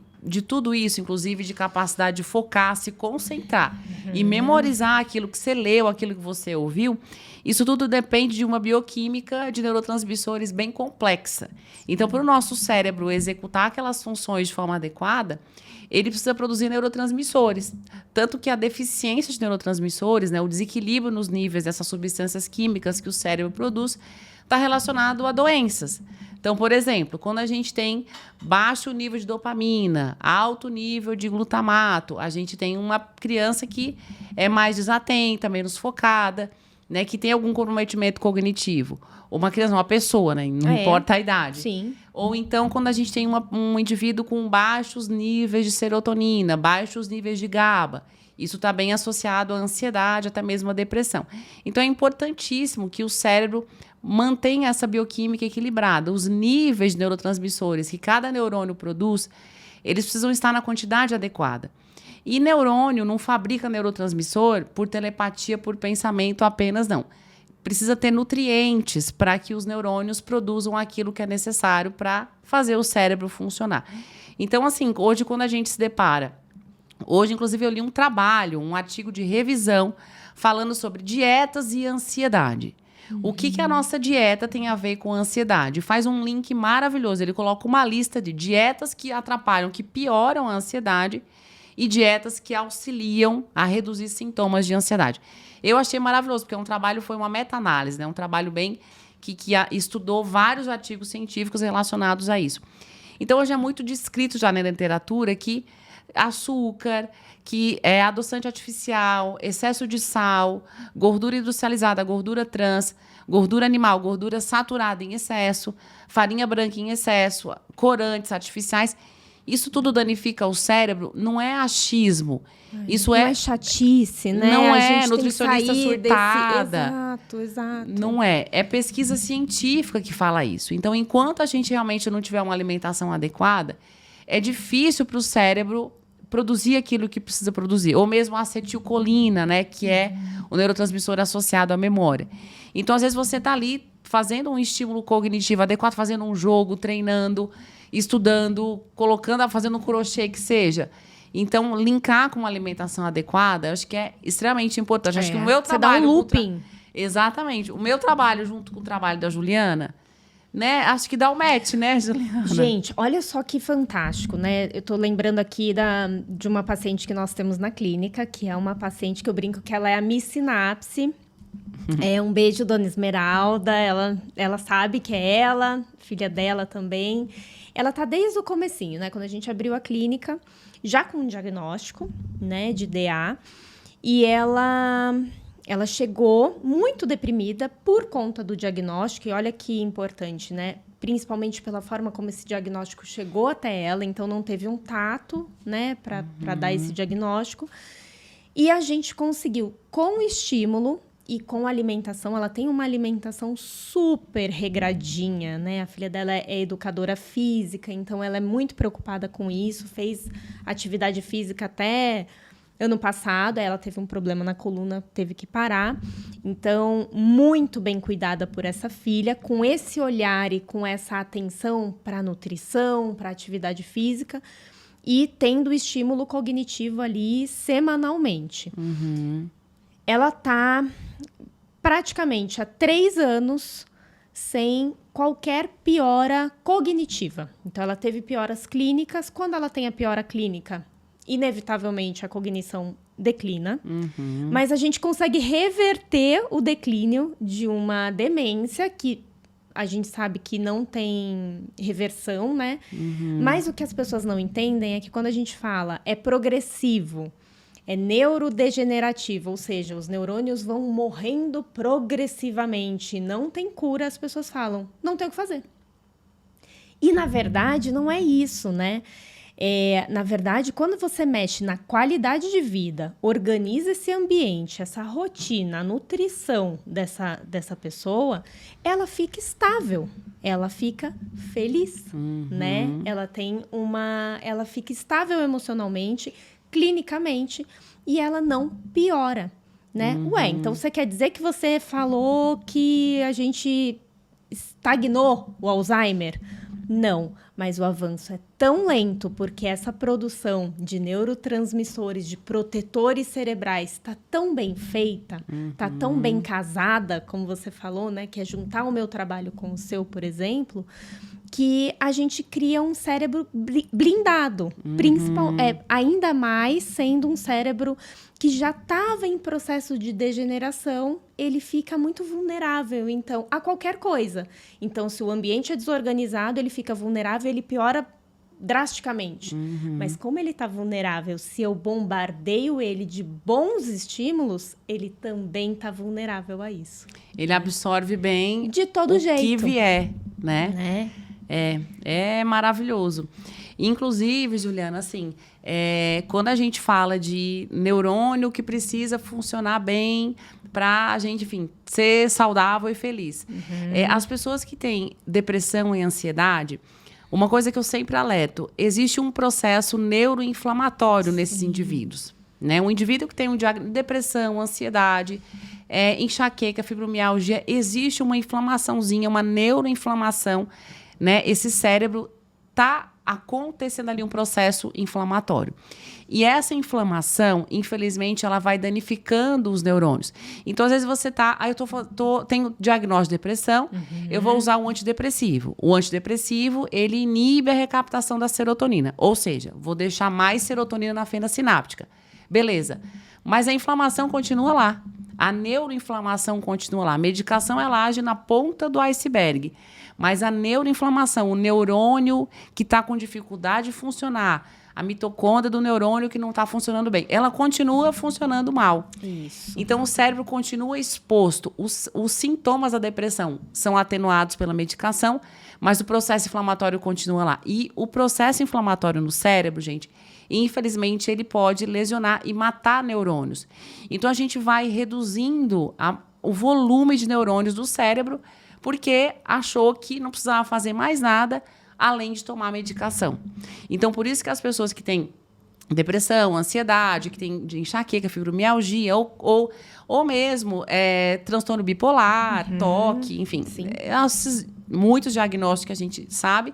tudo isso, inclusive de capacidade de focar, se concentrar e memorizar aquilo que você leu, aquilo que você ouviu, isso tudo depende de uma bioquímica de neurotransmissores bem complexa. Então, para o nosso cérebro executar aquelas funções de forma adequada, ele precisa produzir neurotransmissores. Tanto que a deficiência de neurotransmissores, né, o desequilíbrio nos níveis dessas substâncias químicas que o cérebro produz, está relacionado a doenças. Então, por exemplo, quando a gente tem baixo nível de dopamina, alto nível de glutamato, a gente tem uma criança que é mais desatenta, menos focada, né, que tem algum comprometimento cognitivo. Ou uma criança, uma pessoa, né, não importa a idade. Sim. Ou então, quando a gente tem um indivíduo com baixos níveis de serotonina, baixos níveis de GABA. Isso está bem associado à ansiedade, até mesmo à depressão. Então, é importantíssimo que o cérebro mantenha essa bioquímica equilibrada. Os níveis de neurotransmissores que cada neurônio produz, eles precisam estar na quantidade adequada. E neurônio não fabrica neurotransmissor por telepatia, por pensamento apenas, não. Precisa ter nutrientes para que os neurônios produzam aquilo que é necessário para fazer o cérebro funcionar. Então, assim, hoje, quando a gente se depara... Hoje, inclusive, eu li um artigo de revisão falando sobre dietas e ansiedade. O que a nossa dieta tem a ver com a ansiedade? Faz um link maravilhoso. Ele coloca uma lista de dietas que atrapalham, que pioram a ansiedade e dietas que auxiliam a reduzir sintomas de ansiedade. Eu achei maravilhoso, porque foi uma meta-análise, né? Um trabalho bem que estudou vários artigos científicos relacionados a isso. Então, hoje é muito descrito já na literatura que açúcar, que é adoçante artificial, excesso de sal, gordura industrializada, gordura trans, gordura animal, gordura saturada em excesso, farinha branca em excesso, corantes artificiais. Isso tudo danifica o cérebro, não é achismo. Isso não é chatice, né? Não a é gente nutricionista surtada. Exato. Não é. É pesquisa científica que fala isso. Então, enquanto a gente realmente não tiver uma alimentação adequada, é difícil para o cérebro produzir aquilo que precisa produzir. Ou mesmo a acetilcolina, né? Que é o neurotransmissor associado à memória. Então, às vezes, você está ali fazendo um estímulo cognitivo adequado, fazendo um jogo, treinando, estudando, fazendo um crochê que seja. Então, linkar com uma alimentação adequada, eu acho que é extremamente importante. Acho que o meu trabalho... Você dá um looping. Exatamente. O meu trabalho, junto com o trabalho da Juliana, né? Acho que dá o match, né, Juliana? Gente, olha só que fantástico, né? Eu tô lembrando aqui de uma paciente que nós temos na clínica, que é uma paciente que eu brinco que ela é a Miss Sinapse. Um beijo, dona Esmeralda. Ela sabe que é ela, filha dela também. Ela tá desde o comecinho, né? Quando a gente abriu a clínica, já com um diagnóstico, né, de DA. E ela chegou muito deprimida por conta do diagnóstico. E olha que importante, né? Principalmente pela forma como esse diagnóstico chegou até ela. Então, não teve um tato, né, para dar esse diagnóstico. E a gente conseguiu, com o estímulo e com a alimentação, ela tem uma alimentação super regradinha, né? A filha dela é educadora física, então ela é muito preocupada com isso, fez atividade física até Ano passado, ela teve um problema na coluna, teve que parar. Então, muito bem cuidada por essa filha, com esse olhar e com essa atenção para a nutrição, para a atividade física, e tendo o estímulo cognitivo ali semanalmente. Ela está praticamente há 3 anos sem qualquer piora cognitiva. Então, ela teve pioras clínicas. Quando ela tem a piora clínica, inevitavelmente a cognição declina, mas a gente consegue reverter o declínio de uma demência que a gente sabe que não tem reversão, né? Mas o que as pessoas não entendem é que quando a gente fala é progressivo, é neurodegenerativo, ou seja, os neurônios vão morrendo progressivamente, não tem cura, as pessoas falam, não tem o que fazer. E, na verdade, não é isso, né? Na verdade, quando você mexe na qualidade de vida, organiza esse ambiente, essa rotina, a nutrição dessa pessoa, ela fica estável, ela fica feliz, né? Ela fica estável emocionalmente, clinicamente, e ela não piora, né? Ué, então você quer dizer que você falou que a gente estagnou o Alzheimer? Não, mas o avanço é tão lento porque essa produção de neurotransmissores, de protetores cerebrais está tão bem feita, está tão bem casada, como você falou, né? Que é juntar o meu trabalho com o seu, por exemplo, que a gente cria um cérebro blindado, ainda mais sendo um cérebro que já estava em processo de degeneração, ele fica muito vulnerável, então, a qualquer coisa. Então, se o ambiente é desorganizado, ele fica vulnerável, ele piora drasticamente. Mas como ele está vulnerável, se eu bombardeio ele de bons estímulos, ele também está vulnerável a isso. Ele absorve bem de todo jeito. O que vier, né? É maravilhoso. Inclusive, Juliana, assim, quando a gente fala de neurônio que precisa funcionar bem para a gente, enfim, ser saudável e feliz. As pessoas que têm depressão e ansiedade, uma coisa que eu sempre alerto, existe um processo neuroinflamatório nesses indivíduos, né? Um indivíduo que tem um diagnóstico de depressão, ansiedade, enxaqueca, fibromialgia, existe uma inflamaçãozinha, uma neuroinflamação, né? Esse cérebro está acontecendo ali um processo inflamatório. E essa inflamação, infelizmente, ela vai danificando os neurônios. Então, às vezes você tenho diagnóstico de depressão, eu vou usar um antidepressivo. O antidepressivo, ele inibe a recaptação da serotonina. Ou seja, vou deixar mais serotonina na fenda sináptica. Beleza. Mas a inflamação continua lá. A neuroinflamação continua lá. A medicação, ela age na ponta do iceberg. Mas a neuroinflamação, o neurônio que está com dificuldade de funcionar, a mitocôndria do neurônio que não está funcionando bem, ela continua funcionando mal. Isso. Então, o cérebro continua exposto. Os sintomas da depressão são atenuados pela medicação, mas o processo inflamatório continua lá. E o processo inflamatório no cérebro, gente, infelizmente, ele pode lesionar e matar neurônios. Então, a gente vai reduzindo o volume de neurônios do cérebro porque achou que não precisava fazer mais nada além de tomar medicação. Então, por isso que as pessoas que têm depressão, ansiedade, que têm de enxaqueca, fibromialgia ou mesmo transtorno bipolar, TOC, enfim, muitos diagnósticos que a gente sabe,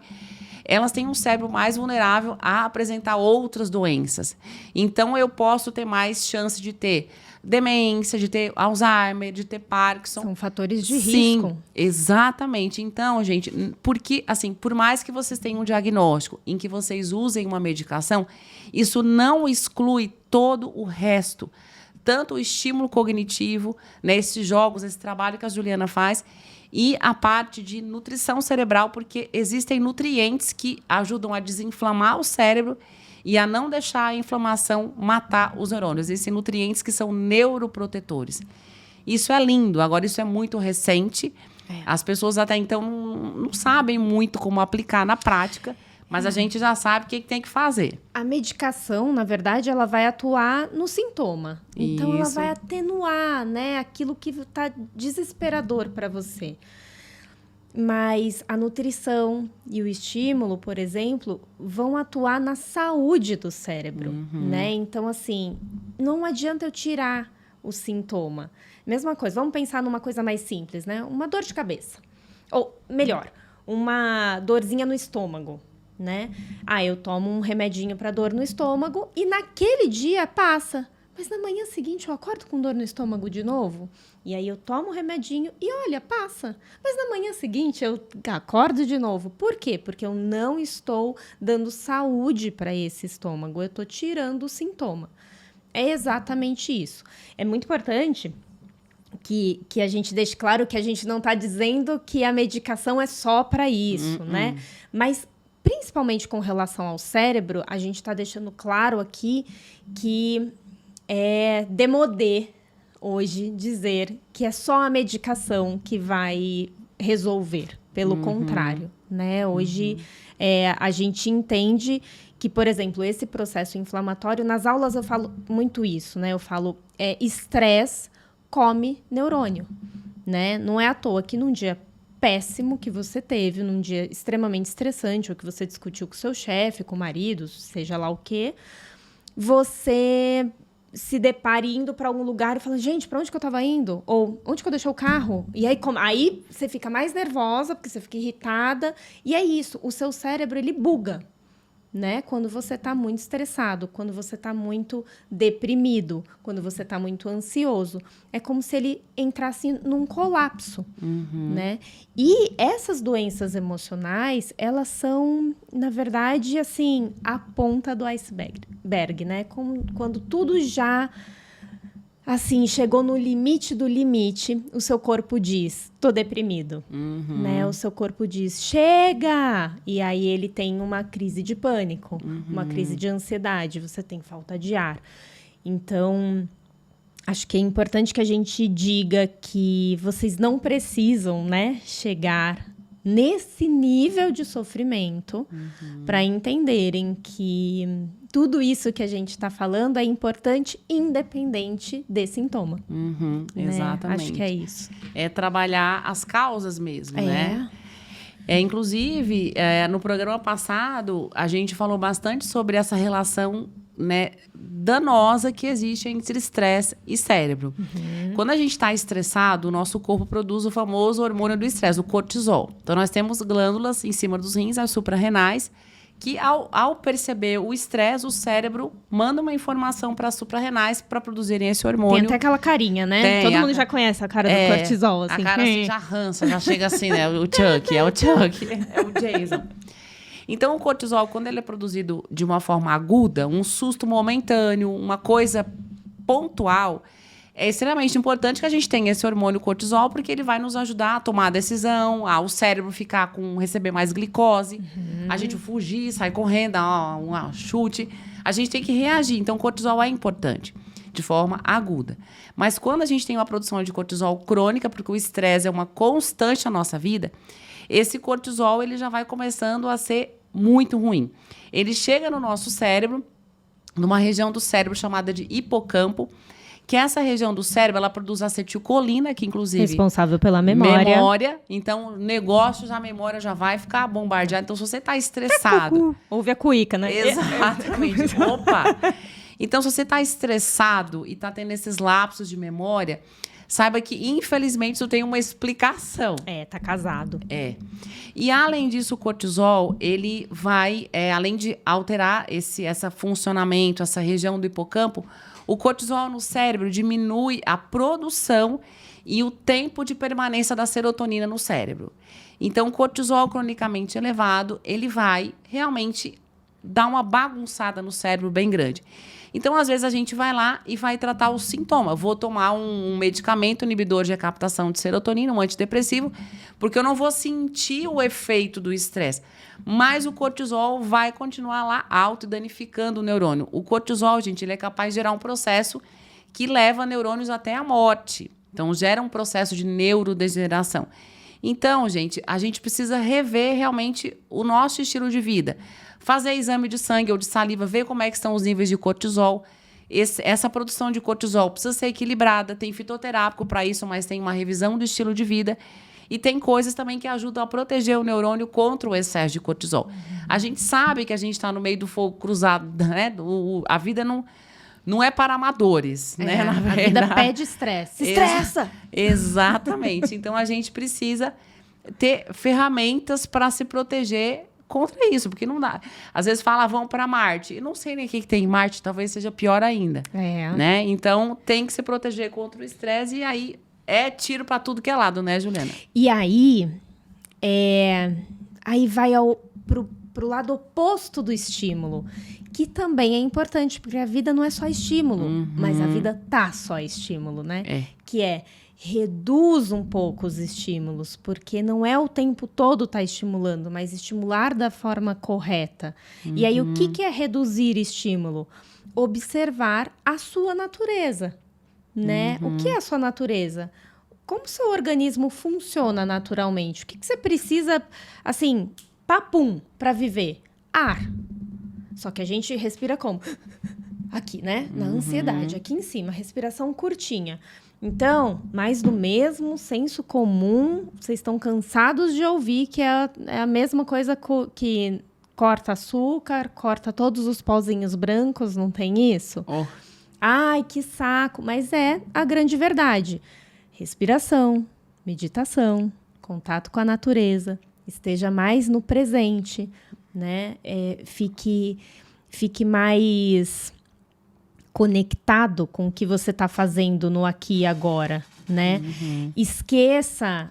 elas têm um cérebro mais vulnerável a apresentar outras doenças. Então, eu posso ter mais chance de ter demência, de ter Alzheimer, de ter Parkinson. São fatores de risco. Sim, exatamente. Então, gente, porque, assim, por mais que vocês tenham um diagnóstico em que vocês usem uma medicação, isso não exclui todo o resto. Tanto o estímulo cognitivo, né, esses jogos, esse trabalho que a Juliana faz, e a parte de nutrição cerebral, porque existem nutrientes que ajudam a desinflamar o cérebro e a não deixar a inflamação matar os neurônios. Existem nutrientes que são neuroprotetores. Isso é lindo. Agora, isso é muito recente. As pessoas até então não sabem muito como aplicar na prática, mas a gente já sabe o que tem que fazer. A medicação, na verdade, ela vai atuar no sintoma. Então, ela vai atenuar, né, aquilo que está desesperador para você. Mas a nutrição e o estímulo, por exemplo, vão atuar na saúde do cérebro, né? Então, assim, não adianta eu tirar o sintoma. Mesma coisa, vamos pensar numa coisa mais simples, né? Uma dor de cabeça. Ou, melhor, uma dorzinha no estômago, né? Eu tomo um remedinho para dor no estômago e naquele dia passa. Mas na manhã seguinte eu acordo com dor no estômago de novo. E aí eu tomo o remedinho e olha, passa. Mas na manhã seguinte eu acordo de novo. Por quê? Porque eu não estou dando saúde para esse estômago. Eu estou tirando o sintoma. É exatamente isso. É muito importante que a gente deixe claro que a gente não está dizendo que a medicação é só para isso, né? Mas, principalmente com relação ao cérebro, a gente está deixando claro aqui que é démodé hoje dizer que é só a medicação que vai resolver. Pelo contrário, né? Hoje a gente entende que, por exemplo, esse processo inflamatório, nas aulas eu falo muito isso, né? Eu falo, estresse come neurônio, né? Não é à toa que num dia péssimo que você teve, num dia extremamente estressante, ou que você discutiu com o seu chefe, com o marido, seja lá o quê, você se depare indo para algum lugar e fala, gente, para onde que eu estava indo? Ou onde que eu deixei o carro? E aí, aí você fica mais nervosa, porque você fica irritada. E é isso, o seu cérebro, ele buga, né? Quando você está muito estressado, quando você está muito deprimido, quando você está muito ansioso. É como se ele entrasse num colapso, né? E essas doenças emocionais, elas são, na verdade, assim, a ponta do iceberg, né? Quando tudo já, assim, chegou no limite do limite, o seu corpo diz, tô deprimido, né? O seu corpo diz, chega! E aí ele tem uma crise de pânico, uma crise de ansiedade, você tem falta de ar. Então, acho que é importante que a gente diga que vocês não precisam, né, chegar nesse nível de sofrimento para entenderem que tudo isso que a gente está falando é importante independente de sintoma. Né? Exatamente. Acho que é isso. É trabalhar as causas mesmo, né? Inclusive, no programa passado, a gente falou bastante sobre essa relação, né, danosa que existe entre estresse e cérebro. Quando a gente está estressado, o nosso corpo produz o famoso hormônio do estresse, o cortisol. Então, nós temos glândulas em cima dos rins, as suprarrenais, que ao perceber o estresse, o cérebro manda uma informação para as suprarrenais para produzirem esse hormônio. Tem até aquela carinha, né? Todo mundo já conhece a cara do cortisol. Assim. A cara assim já rança, já chega assim, né? O Chuck, é o Jason. Então, o cortisol, quando ele é produzido de uma forma aguda, um susto momentâneo, uma coisa pontual, é extremamente importante que a gente tenha esse hormônio cortisol, porque ele vai nos ajudar a tomar a decisão, o cérebro receber mais glicose, a gente fugir, sair correndo, dar um chute. A gente tem que reagir. Então, o cortisol é importante, de forma aguda. Mas quando a gente tem uma produção de cortisol crônica, porque o estresse é uma constante na nossa vida, esse cortisol ele já vai começando a ser muito ruim. Ele chega no nosso cérebro, numa região do cérebro chamada de hipocampo, que essa região do cérebro, ela produz acetilcolina, que inclusive... responsável pela memória. Então, a memória já vai ficar bombardeada. Então, se você está estressado... Ouve a cuíca, né? Exatamente. Opa! Então, se você está estressado e está tendo esses lapsos de memória, saiba que, infelizmente, isso tem uma explicação. Tá casado. E, além disso, o cortisol, ele vai, além de alterar esse funcionamento, essa região do hipocampo, o cortisol no cérebro diminui a produção e o tempo de permanência da serotonina no cérebro. Então, o cortisol cronicamente elevado, ele vai realmente dar uma bagunçada no cérebro bem grande. Então, às vezes, a gente vai lá e vai tratar o sintoma. Vou tomar um medicamento inibidor de recaptação de serotonina, um antidepressivo, porque eu não vou sentir o efeito do estresse. Mas o cortisol vai continuar lá alto e danificando o neurônio. O cortisol, gente, ele é capaz de gerar um processo que leva neurônios até a morte. Então, gera um processo de neurodegeneração. Então, gente, a gente precisa rever realmente o nosso estilo de vida. Fazer exame de sangue ou de saliva, ver como é que estão os níveis de cortisol. Essa produção de cortisol precisa ser equilibrada. Tem fitoterápico para isso, mas tem uma revisão do estilo de vida. E tem coisas também que ajudam a proteger o neurônio contra o excesso de cortisol. A gente sabe que a gente está no meio do fogo cruzado, né? A vida não é para amadores, né? Na verdade, a vida pede estresse. Se estressa! Exatamente. Então, a gente precisa ter ferramentas para se proteger contra isso, porque não dá. Às vezes fala, vão para Marte. Eu não sei nem o que tem em Marte, talvez seja pior ainda. Né? Então, tem que se proteger contra o estresse e aí é tiro para tudo que é lado, né, Juliana? E aí, aí vai pro lado oposto do estímulo, que também é importante, porque a vida não é só estímulo, mas a vida tá só estímulo, né? Que reduz um pouco os estímulos, porque não é o tempo todo tá estimulando, mas estimular da forma correta. E aí, o que é reduzir estímulo? Observar a sua natureza, né? O que é a sua natureza? Como o seu organismo funciona naturalmente? O que você precisa, assim, papum, para viver? Ar. Só que a gente respira como? Aqui, né? Na ansiedade, aqui em cima, respiração curtinha. Então, mais do mesmo, senso comum, vocês estão cansados de ouvir que é a mesma coisa que corta açúcar, corta todos os pauzinhos brancos, não tem isso? Ai, que saco! Mas é a grande verdade. Respiração, meditação, contato com a natureza, esteja mais no presente, né? Fique mais conectado com o que você está fazendo no aqui e agora, né? Esqueça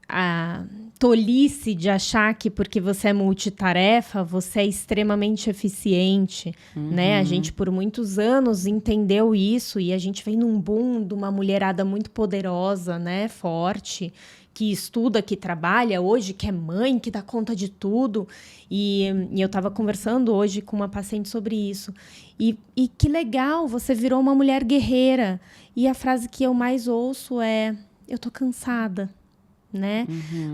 a tolice de achar que porque você é multitarefa, você é extremamente eficiente, né? A gente, por muitos anos, entendeu isso e a gente vem num boom de uma mulherada muito poderosa, né? Forte, que estuda, que trabalha hoje, que é mãe, que dá conta de tudo. E eu estava conversando hoje com uma paciente sobre isso. E que legal, você virou uma mulher guerreira. E a frase que eu mais ouço é, eu tô cansada, né?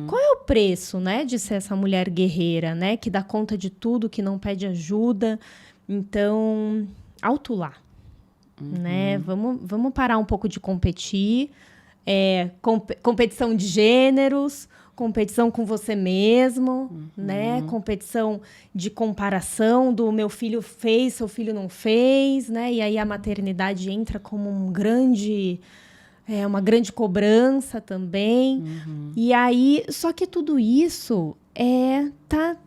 Qual é o preço, né, de ser essa mulher guerreira, né? Que dá conta de tudo, que não pede ajuda. Então, alto lá, né? Vamos parar um pouco de competir. Competição de gêneros, competição com você mesmo, né? Competição de comparação do meu filho fez, seu filho não fez, né? E aí a maternidade entra como uma grande cobrança também. E aí, só que tudo isso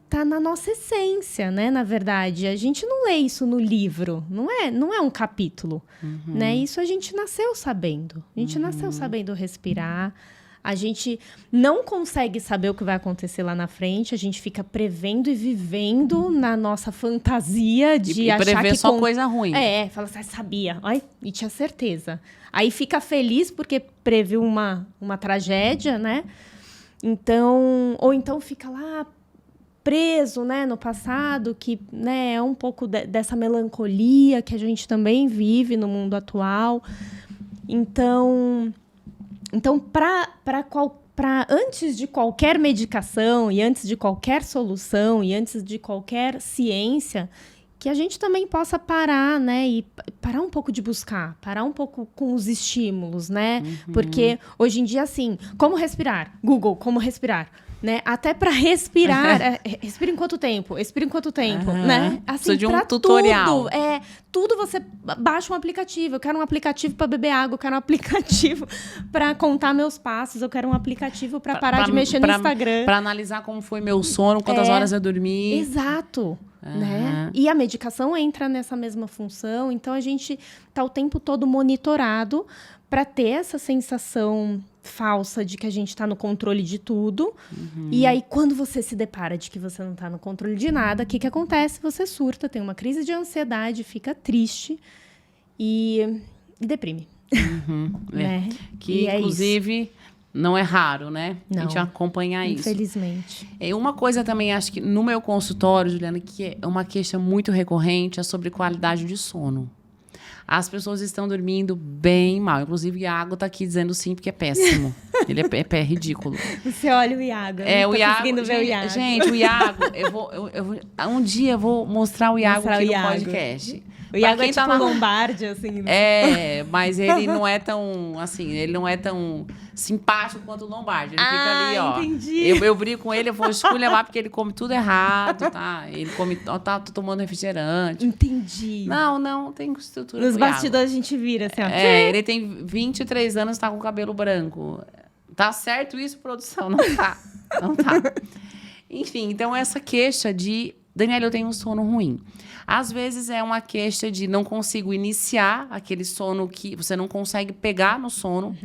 tá na nossa essência, né? Na verdade, a gente não lê isso no livro, não é um capítulo, né? Isso a gente nasceu sabendo. A gente nasceu sabendo respirar. A gente não consegue saber o que vai acontecer lá na frente. A gente fica prevendo e vivendo na nossa fantasia de achar que... prever só coisa ruim. Fala assim, sabia. Ai, e tinha certeza. Aí fica feliz porque previu uma tragédia, né? Então, ou então fica lá preso, né, no passado, que, né, é um pouco dessa melancolia que a gente também vive no mundo atual. Então para antes de qualquer medicação e antes de qualquer solução e antes de qualquer ciência, que a gente também possa parar, né, e parar um pouco de buscar, parar um pouco com os estímulos, né? Porque hoje em dia, assim, como respirar? Google, como respirar? Né? Até para respirar, respira em quanto tempo? Expira em quanto tempo, né? Assim, precisa de um tutorial. Tudo você baixa um aplicativo. Eu quero um aplicativo para beber água, eu quero um aplicativo para contar meus passos, eu quero um aplicativo para parar de mexer no Instagram. Para analisar como foi meu sono, quantas horas eu dormi. Exato. Né? E a medicação entra nessa mesma função, então a gente está o tempo todo monitorado para ter essa sensação falsa de que a gente está no controle de tudo. E aí, quando você se depara de que você não está no controle de nada, o que acontece? Você surta, tem uma crise de ansiedade, fica triste e deprime. Né? Que, inclusive... Não é raro, né? Não, a gente acompanhar isso. Infelizmente. Uma coisa também, acho que no meu consultório, Juliana, que é uma queixa muito recorrente, é sobre qualidade de sono. As pessoas estão dormindo bem mal. Inclusive, a água está aqui dizendo sim, porque é péssimo. Ele é ridículo. Você olha o Iago. O Iago. Conseguindo ver o Iago. Gente, o Iago, um dia eu vou mostrar o Iago aqui no podcast. O Iago é tipo Lombardi, assim. Né? Mas ele não é tão, assim, ele não é tão simpático quanto o Lombardi. Ele fica ali, ó. Entendi. Eu brigo com ele, eu vou esculhambar porque ele come tudo errado, tá? Ele come, tá tomando refrigerante. Entendi. Não tem estrutura. Nos bastidores a gente vira, assim, ó. Ele tem 23 anos, tá com o cabelo branco. Tá certo isso, produção? Não tá. Não tá. Enfim, então essa queixa de... Daniela, eu tenho um sono ruim. Às vezes é uma queixa de não consigo iniciar aquele sono que você não consegue pegar no sono.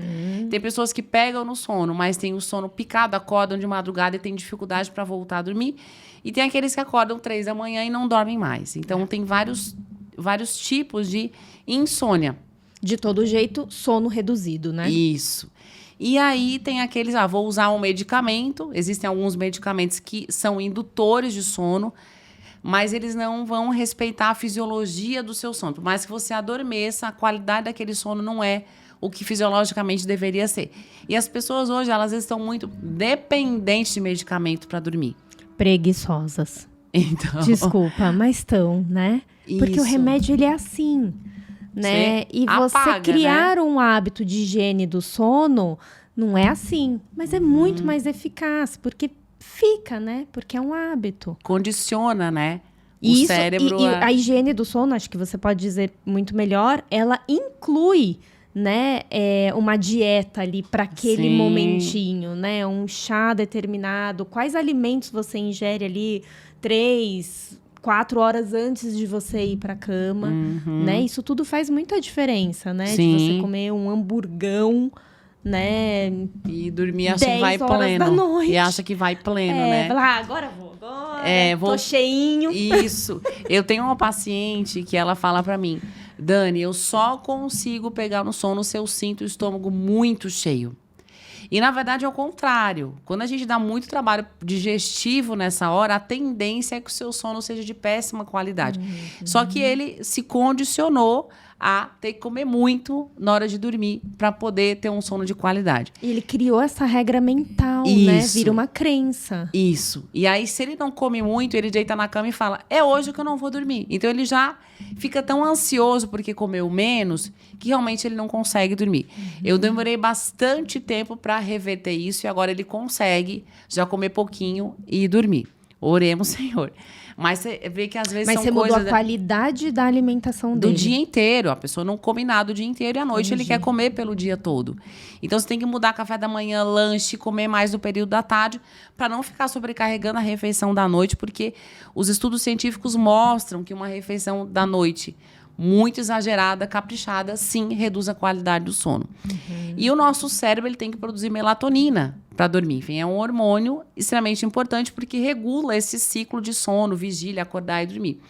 Tem pessoas que pegam no sono, mas tem o sono picado, acordam de madrugada e tem dificuldade para voltar a dormir. E tem aqueles que acordam 3 da manhã e não dormem mais. Então, tem vários tipos de insônia. De todo jeito, sono reduzido, né? Isso. E aí tem aqueles, vou usar um medicamento. Existem alguns medicamentos que são indutores de sono, mas eles não vão respeitar a fisiologia do seu sono. Por mais que você adormeça, a qualidade daquele sono não é o que fisiologicamente deveria ser. E as pessoas hoje, elas estão muito dependentes de medicamento para dormir. Preguiçosas. Então... Desculpa, mas estão, né? Porque o remédio, ele é assim, né? E você criar, né, um hábito de higiene do sono, não é assim. Mas é muito mais eficaz, porque... fica, né? Porque é um hábito. Condiciona, né? O cérebro. E a higiene do sono, acho que você pode dizer muito melhor, ela inclui, né, uma dieta ali para aquele momentinho, né? Um chá determinado. Quais alimentos você ingere ali 3, 4 horas antes de você ir para a cama, né? Isso tudo faz muita diferença, né? Sim. De você comer um hamburgão, né? E dormir, acha que vai pleno. E acha que vai pleno, né? Agora vou. Tô cheinho. Isso. Eu tenho uma paciente que ela fala pra mim, Dani, eu só consigo pegar no sono se eu sinto o estômago muito cheio. E, na verdade, é o contrário. Quando a gente dá muito trabalho digestivo nessa hora, a tendência é que o seu sono seja de péssima qualidade. Só que ele se condicionou a ter que comer muito na hora de dormir para poder ter um sono de qualidade. E ele criou essa regra mental, né? Vira uma crença. Isso. E aí, se ele não come muito, ele deita na cama e fala, é hoje que eu não vou dormir. Então, ele já fica tão ansioso porque comeu menos que realmente ele não consegue dormir. Eu demorei bastante tempo para reverter isso e agora ele consegue já comer pouquinho e dormir. Oremos, Senhor. Mas você vê que às vezes são coisas... Mas você mudou a qualidade da alimentação dele. Do dia inteiro. A pessoa não come nada o dia inteiro e à noite ele quer comer pelo dia todo. Então, você tem que mudar café da manhã, lanche, comer mais no período da tarde, para não ficar sobrecarregando a refeição da noite, porque os estudos científicos mostram que uma refeição da noite muito exagerada, caprichada, sim, reduz a qualidade do sono. E o nosso cérebro, ele tem que produzir melatonina para dormir. Enfim, é um hormônio extremamente importante porque regula esse ciclo de sono, vigília, acordar e dormir.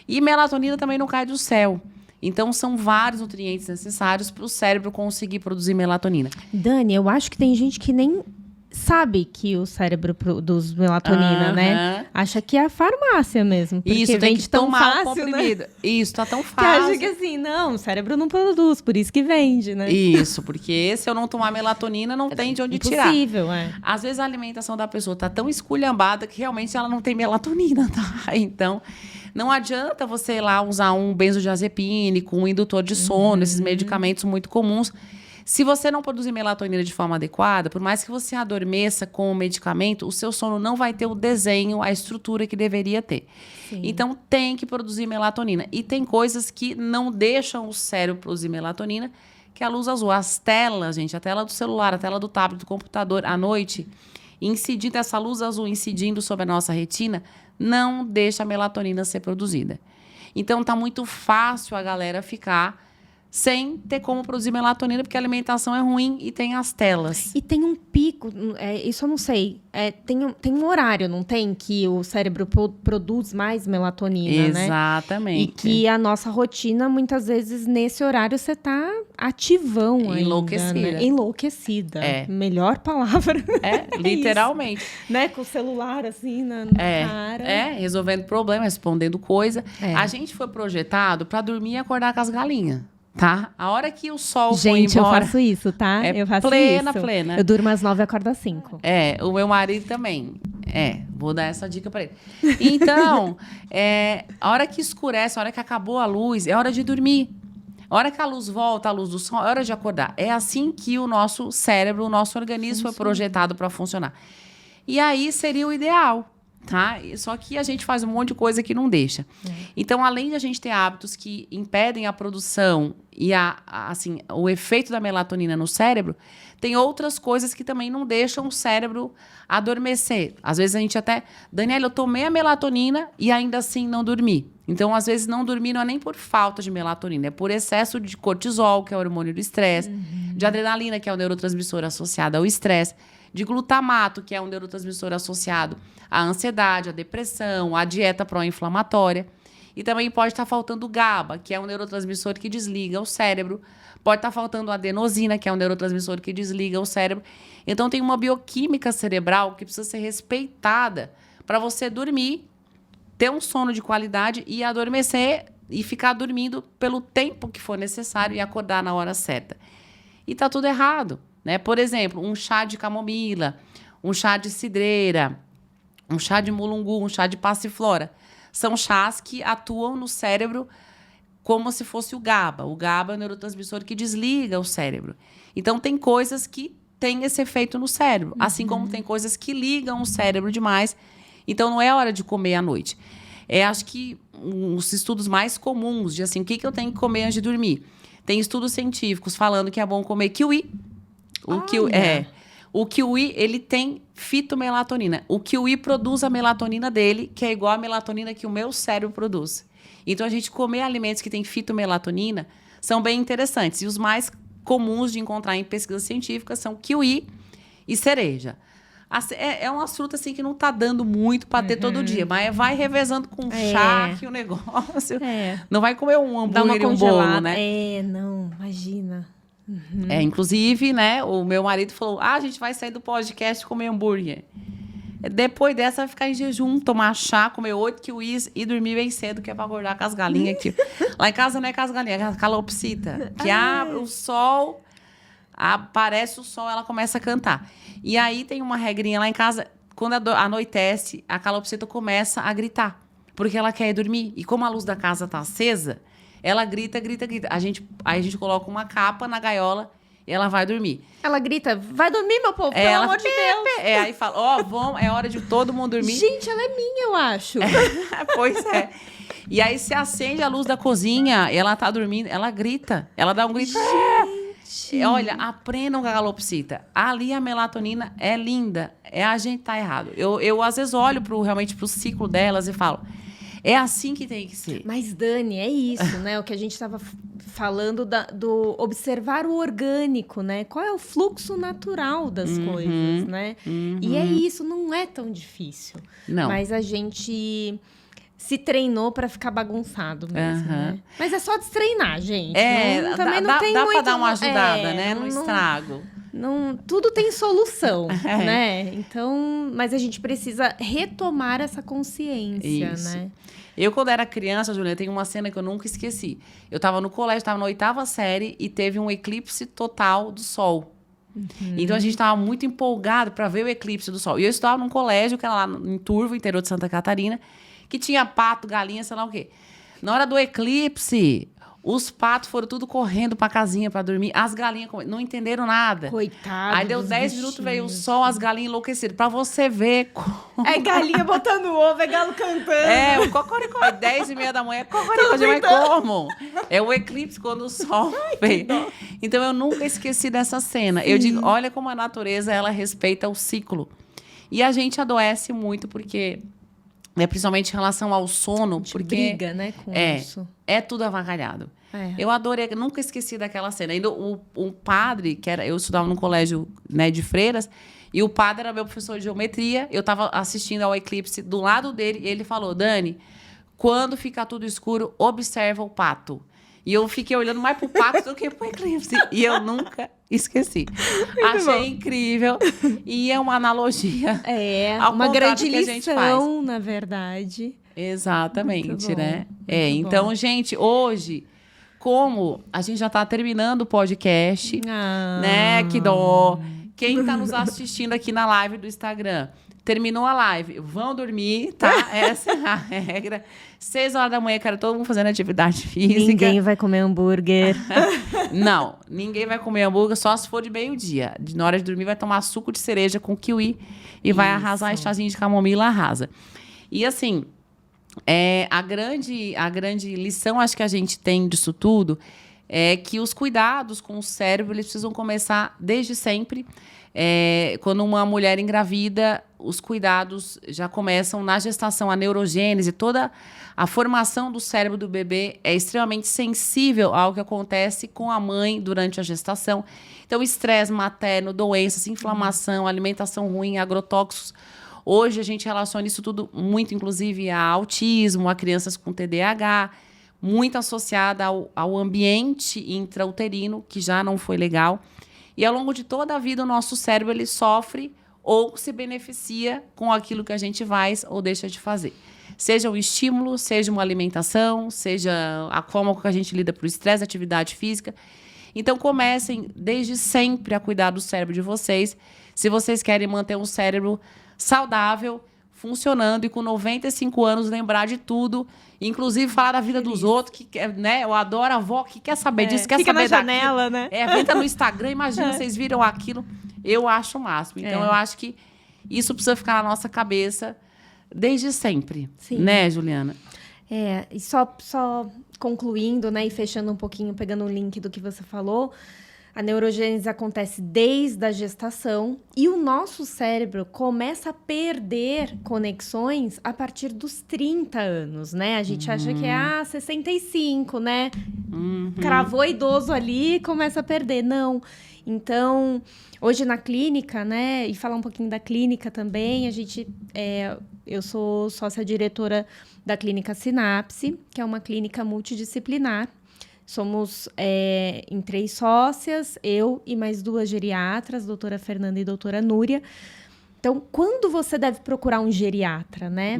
E melatonina também não cai do céu. Então, são vários nutrientes necessários para o cérebro conseguir produzir melatonina. Dani, eu acho que tem gente que nem sabe que o cérebro produz melatonina, né? Acha que é a farmácia mesmo. Porque isso, tem que tomar fácil, o comprimido. Né? Isso, tá tão fácil. Que acha que assim, não, o cérebro não produz, por isso que vende, né? Isso, porque se eu não tomar melatonina, não tem de onde tirar. Impossível, Às vezes a alimentação da pessoa tá tão esculhambada que realmente ela não tem melatonina, tá? Então, não adianta você ir lá usar um benzodiazepínico, um indutor de sono, esses medicamentos muito comuns. Se você não produzir melatonina de forma adequada, por mais que você adormeça com o medicamento, o seu sono não vai ter o desenho, a estrutura que deveria ter. Sim. Então, tem que produzir melatonina. E tem coisas que não deixam o cérebro produzir melatonina, que é a luz azul. As telas, gente, a tela do celular, a tela do tablet, do computador, à noite, incidindo essa luz azul, incidindo sobre a nossa retina, não deixa a melatonina ser produzida. Então, tá muito fácil a galera ficar sem ter como produzir melatonina, porque a alimentação é ruim e tem as telas. E tem um pico, isso eu não sei, tem um horário, não tem? Que o cérebro produz mais melatonina, né? Exatamente. E que a nossa rotina, muitas vezes, nesse horário, você tá ativão ainda. Enlouquecida. Né? Enlouquecida. Melhor palavra. Literalmente. Né? Com o celular, assim, no cara. Resolvendo problema, respondendo coisa. A gente foi projetado para dormir e acordar com as galinhas. tá? A hora que o sol Gente, foi embora... eu faço isso, tá? É eu faço plena, isso. plena. Eu durmo às 9 e acordo às 5. O meu marido também. Vou dar essa dica pra ele. Então, a hora que escurece, a hora que acabou a luz, é hora de dormir. A hora que a luz volta, a luz do sol, é hora de acordar. É assim que o nosso cérebro, o nosso organismo foi projetado para funcionar. E aí seria o ideal, tá? Só que a gente faz um monte de coisa que não deixa. Então, além de a gente ter hábitos que impedem a produção e assim, o efeito da melatonina no cérebro, tem outras coisas que também não deixam o cérebro adormecer. Às vezes a gente até... Daniela, eu tomei a melatonina e ainda assim não dormi. Então, às vezes, não dormir não é nem por falta de melatonina, é por excesso de cortisol, que é o hormônio do estresse, de adrenalina, que é o neurotransmissor associado ao estresse, de glutamato, que é um neurotransmissor associado à ansiedade, à depressão, à dieta pró-inflamatória. E também pode estar faltando GABA, que é um neurotransmissor que desliga o cérebro. Pode estar faltando adenosina, que é um neurotransmissor que desliga o cérebro. Então, tem uma bioquímica cerebral que precisa ser respeitada para você dormir, ter um sono de qualidade e adormecer e ficar dormindo pelo tempo que for necessário e acordar na hora certa. E tá tudo errado, né? Por exemplo, um chá de camomila, um chá de cidreira, um chá de mulungu, um chá de passiflora. São chás que atuam no cérebro como se fosse o GABA. O GABA é o neurotransmissor que desliga o cérebro. Então, tem coisas que têm esse efeito no cérebro, assim como tem coisas que ligam o cérebro demais. Então, não é hora de comer à noite. Acho que os estudos mais comuns de assim, o que eu tenho que comer antes de dormir. Tem estudos científicos falando que é bom comer kiwi. O kiwi, ele tem fitomelatonina. O kiwi produz a melatonina dele, que é igual à melatonina que o meu cérebro produz. Então, a gente comer alimentos que têm fitomelatonina são bem interessantes. E os mais comuns de encontrar em pesquisas científicas são kiwi e cereja. É umas frutas assim que não tá dando muito para ter todo dia, mas vai revezando com chá que o negócio. Não vai comer um hambúrguer e um bolo, né? Não, imagina. Inclusive, né, o meu marido falou: a gente vai sair do podcast e comer hambúrguer. Depois dessa, vai ficar em jejum, tomar chá, comer 8 kiwis e dormir bem cedo, que é para acordar com as galinhas aqui. Lá em casa não é com as galinhas, é com a calopsita, que abre o sol, aparece o sol, ela começa a cantar. E aí tem uma regrinha lá em casa, quando anoitece, a calopsita começa a gritar, porque ela quer ir dormir. E como a luz da casa tá acesa, ela grita, grita, grita. Aí a gente coloca uma capa na gaiola e ela vai dormir. Ela grita: vai dormir, meu povo, pelo amor de Deus. Aí fala: é hora de todo mundo dormir. Gente, ela é minha, eu acho. Pois é. E aí se acende a luz da cozinha, ela tá dormindo, ela grita. Ela dá um grito. Olha, aprendam com a calopsita. Ali a melatonina é linda. A gente tá errado. Eu às vezes olho realmente pro ciclo delas e falo: é assim que tem que ser. Mas, Dani, é isso, né? O que a gente estava falando do observar o orgânico, né? Qual é o fluxo natural das coisas, né? E é isso, não é tão difícil. Não. Mas a gente se treinou para ficar bagunçado mesmo, né? Mas é só destreinar, gente. Também não tem dá muito... Dá para dar uma ajudada, né? No estrago. Não, tudo tem solução, né? Então, mas a gente precisa retomar essa consciência, né? Eu, quando era criança, Juliana, tem uma cena que eu nunca esqueci. Eu estava no colégio, estava na 8ª série e teve um eclipse total do sol. Então, a gente estava muito empolgado para ver o eclipse do sol. E eu estudava num colégio, que era lá em Turvo, interior de Santa Catarina, que tinha pato, galinha, sei lá o quê. Na hora do eclipse, os patos foram tudo correndo pra casinha pra dormir. As galinhas não entenderam nada. Coitado. Aí deu 10 minutos, veio o sol, as galinhas enlouqueceram. Pra você ver como... É galinha botando ovo, é galo cantando. O cocoricó. 10h30 da manhã, cocoricó. Mas como? É o eclipse quando o sol veio. Então, eu nunca esqueci dessa cena. Sim. Eu digo, olha como a natureza, ela respeita o ciclo. E a gente adoece muito porque... principalmente em relação ao sono, porque briga, né, com isso. É tudo avacalhado. Eu adorei, nunca esqueci daquela cena. Ainda o padre, eu estudava num colégio, né, de freiras, e o padre era meu professor de geometria. Eu estava assistindo ao eclipse do lado dele e ele falou: Dani, quando ficar tudo escuro, observa o pato. E eu fiquei olhando mais pro pato do que pro eclipse. E eu nunca esqueci. Achei incrível. E é uma analogia. Uma grande lição, na verdade. Exatamente, né? Então, gente, hoje, como a gente já está terminando o podcast, né? Que dó. Quem está nos assistindo aqui na live do Instagram, terminou a live, vão dormir, tá? Essa é a regra. 6 horas da manhã, cara, todo mundo fazendo atividade física. Ninguém vai comer hambúrguer. Não, ninguém vai comer hambúrguer, só se for de meio-dia. Na hora de dormir, vai tomar suco de cereja com kiwi e vai arrasar esse chazinho de camomila, arrasa. E assim, a grande lição, acho que a gente tem disso tudo, é que os cuidados com o cérebro, eles precisam começar desde sempre. Quando uma mulher engravida, os cuidados já começam na gestação, a neurogênese, toda a formação do cérebro do bebê é extremamente sensível ao que acontece com a mãe durante a gestação. Então, estresse materno, doenças, inflamação, alimentação ruim, agrotóxicos. Hoje, a gente relaciona isso tudo muito, inclusive, a autismo, a crianças com TDAH, muito associada ao ambiente intrauterino, que já não foi legal. E ao longo de toda a vida, o nosso cérebro ele sofre ou se beneficia com aquilo que a gente faz ou deixa de fazer. Seja um estímulo, seja uma alimentação, seja a forma que a gente lida para o estresse, atividade física. Então, comecem desde sempre a cuidar do cérebro de vocês. Se vocês querem manter um cérebro saudável, funcionando e com 95 anos lembrar de tudo, inclusive falar da vida dos outros, que, né? Eu adoro a avó que quer saber disso, quer fica saber na janela, daquilo. né? Entra no Instagram, imagina, vocês viram aquilo. Eu acho o máximo. Então, eu acho que isso precisa ficar na nossa cabeça desde sempre. Sim. Né, Juliana? E só concluindo, né, e fechando um pouquinho, pegando um link do que você falou, a neurogênese acontece desde a gestação e o nosso cérebro começa a perder conexões a partir dos 30 anos, né? A gente acha que é 65, né? Cravou idoso ali e começa a perder. Não. Então, hoje na clínica, né? E falar um pouquinho da clínica também, eu sou sócia-diretora da Clínica Sinapse, que é uma clínica multidisciplinar. Somos em 3 sócias, eu e mais 2 geriatras, doutora Fernanda e doutora Núria. Então, quando você deve procurar um geriatra, né?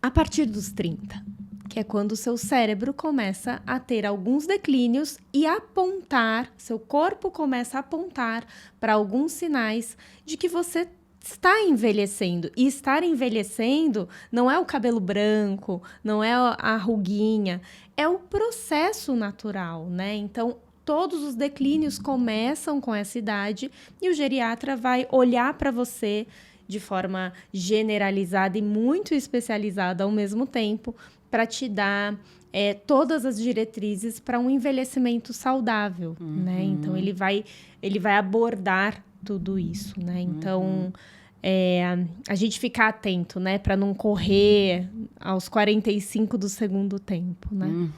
A partir dos 30, que é quando o seu cérebro começa a ter alguns declínios e apontar, seu corpo começa a apontar para alguns sinais de que você está envelhecendo. E estar envelhecendo não é o cabelo branco, não é a ruguinha, é o processo natural, né? Então, todos os declínios começam com essa idade e o geriatra vai olhar para você de forma generalizada e muito especializada ao mesmo tempo para te dar todas as diretrizes para um envelhecimento saudável, né? Então, ele vai abordar tudo isso, né? Então, a gente ficar atento, né? Para não correr aos 45 do segundo tempo, né?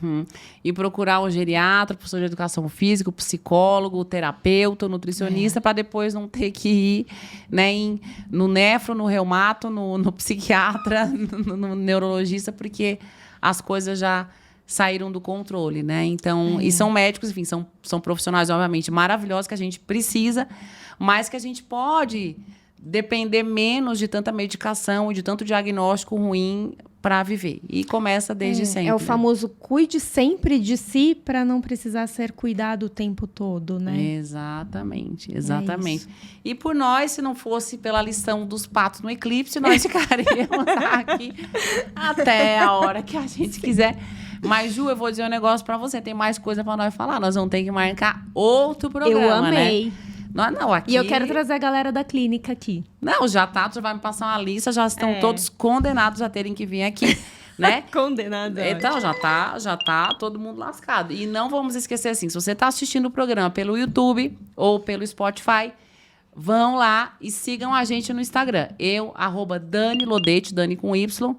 E procurar um geriatra, professor de educação física, psicólogo, terapeuta, nutricionista, para depois não ter que ir, né, no nefro, no reumato, no psiquiatra, no neurologista, porque as coisas já saíram do controle, né? Então, e são médicos, enfim, são profissionais, obviamente, maravilhosos, que a gente precisa, mas que a gente pode depender menos de tanta medicação e de tanto diagnóstico ruim para viver. E começa desde sempre. É o famoso cuide sempre de si para não precisar ser cuidado o tempo todo, né? Exatamente. E por nós, se não fosse pela lição dos patos no eclipse, nós ficaríamos aqui até a hora que a gente quiser. Mas, Ju, eu vou dizer um negócio para você. Tem mais coisa para nós falar. Nós vamos ter que marcar outro programa, eu amei. Né? Não, aqui... E eu quero trazer a galera da clínica aqui. Não, já vai me passar uma lista, já estão todos condenados a terem que vir aqui, né? Condenados. Então, já tá todo mundo lascado. E não vamos esquecer assim, se você está assistindo o programa pelo YouTube ou pelo Spotify, vão lá e sigam a gente no Instagram. Eu, @DaniLodete, Dani com Y.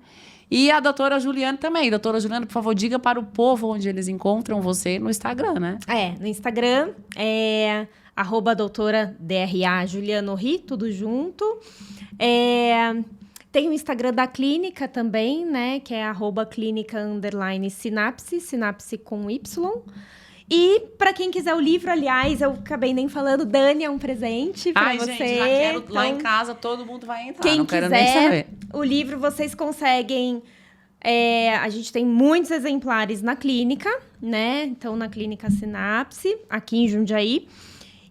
E a doutora Juliana também. Doutora Juliana, por favor, diga para o povo onde eles encontram você no Instagram, né? No Instagram @doutora DRA Juliano Ri, tudo junto. Tem o Instagram da clínica também, né? Que é @clínica_sinapse, sinapse com Y. E para quem quiser o livro, aliás, eu acabei nem falando, Dani, é um presente para você. Gente, já quero, então, lá em casa todo mundo vai entrar, quem não quero quiser, nem saber. O livro vocês conseguem... a gente tem muitos exemplares na clínica, né? Então, na Clínica Sinapse, aqui em Jundiaí.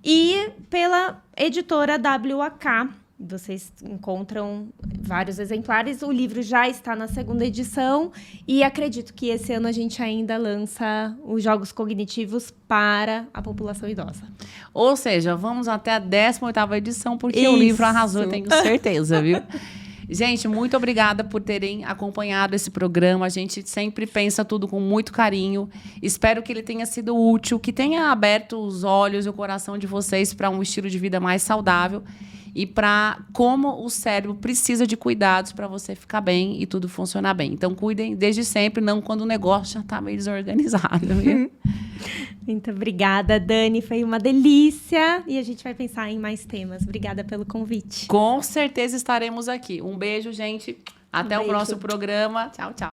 E pela editora WAK. Vocês encontram vários exemplares. O livro já está na 2ª edição. E acredito que esse ano a gente ainda lança os jogos cognitivos para a população idosa. Ou seja, vamos até a 18ª edição, porque o livro arrasou, eu tenho certeza, viu? Gente, muito obrigada por terem acompanhado esse programa. A gente sempre pensa tudo com muito carinho. Espero que ele tenha sido útil, que tenha aberto os olhos e o coração de vocês para um estilo de vida mais saudável e para como o cérebro precisa de cuidados para você ficar bem e tudo funcionar bem. Então, cuidem desde sempre, não quando o negócio já está meio desorganizado. Viu? Muito obrigada, Dani. Foi uma delícia. E a gente vai pensar em mais temas. Obrigada pelo convite. Com certeza estaremos aqui. Um beijo, gente. Até o próximo programa. Tchau, tchau.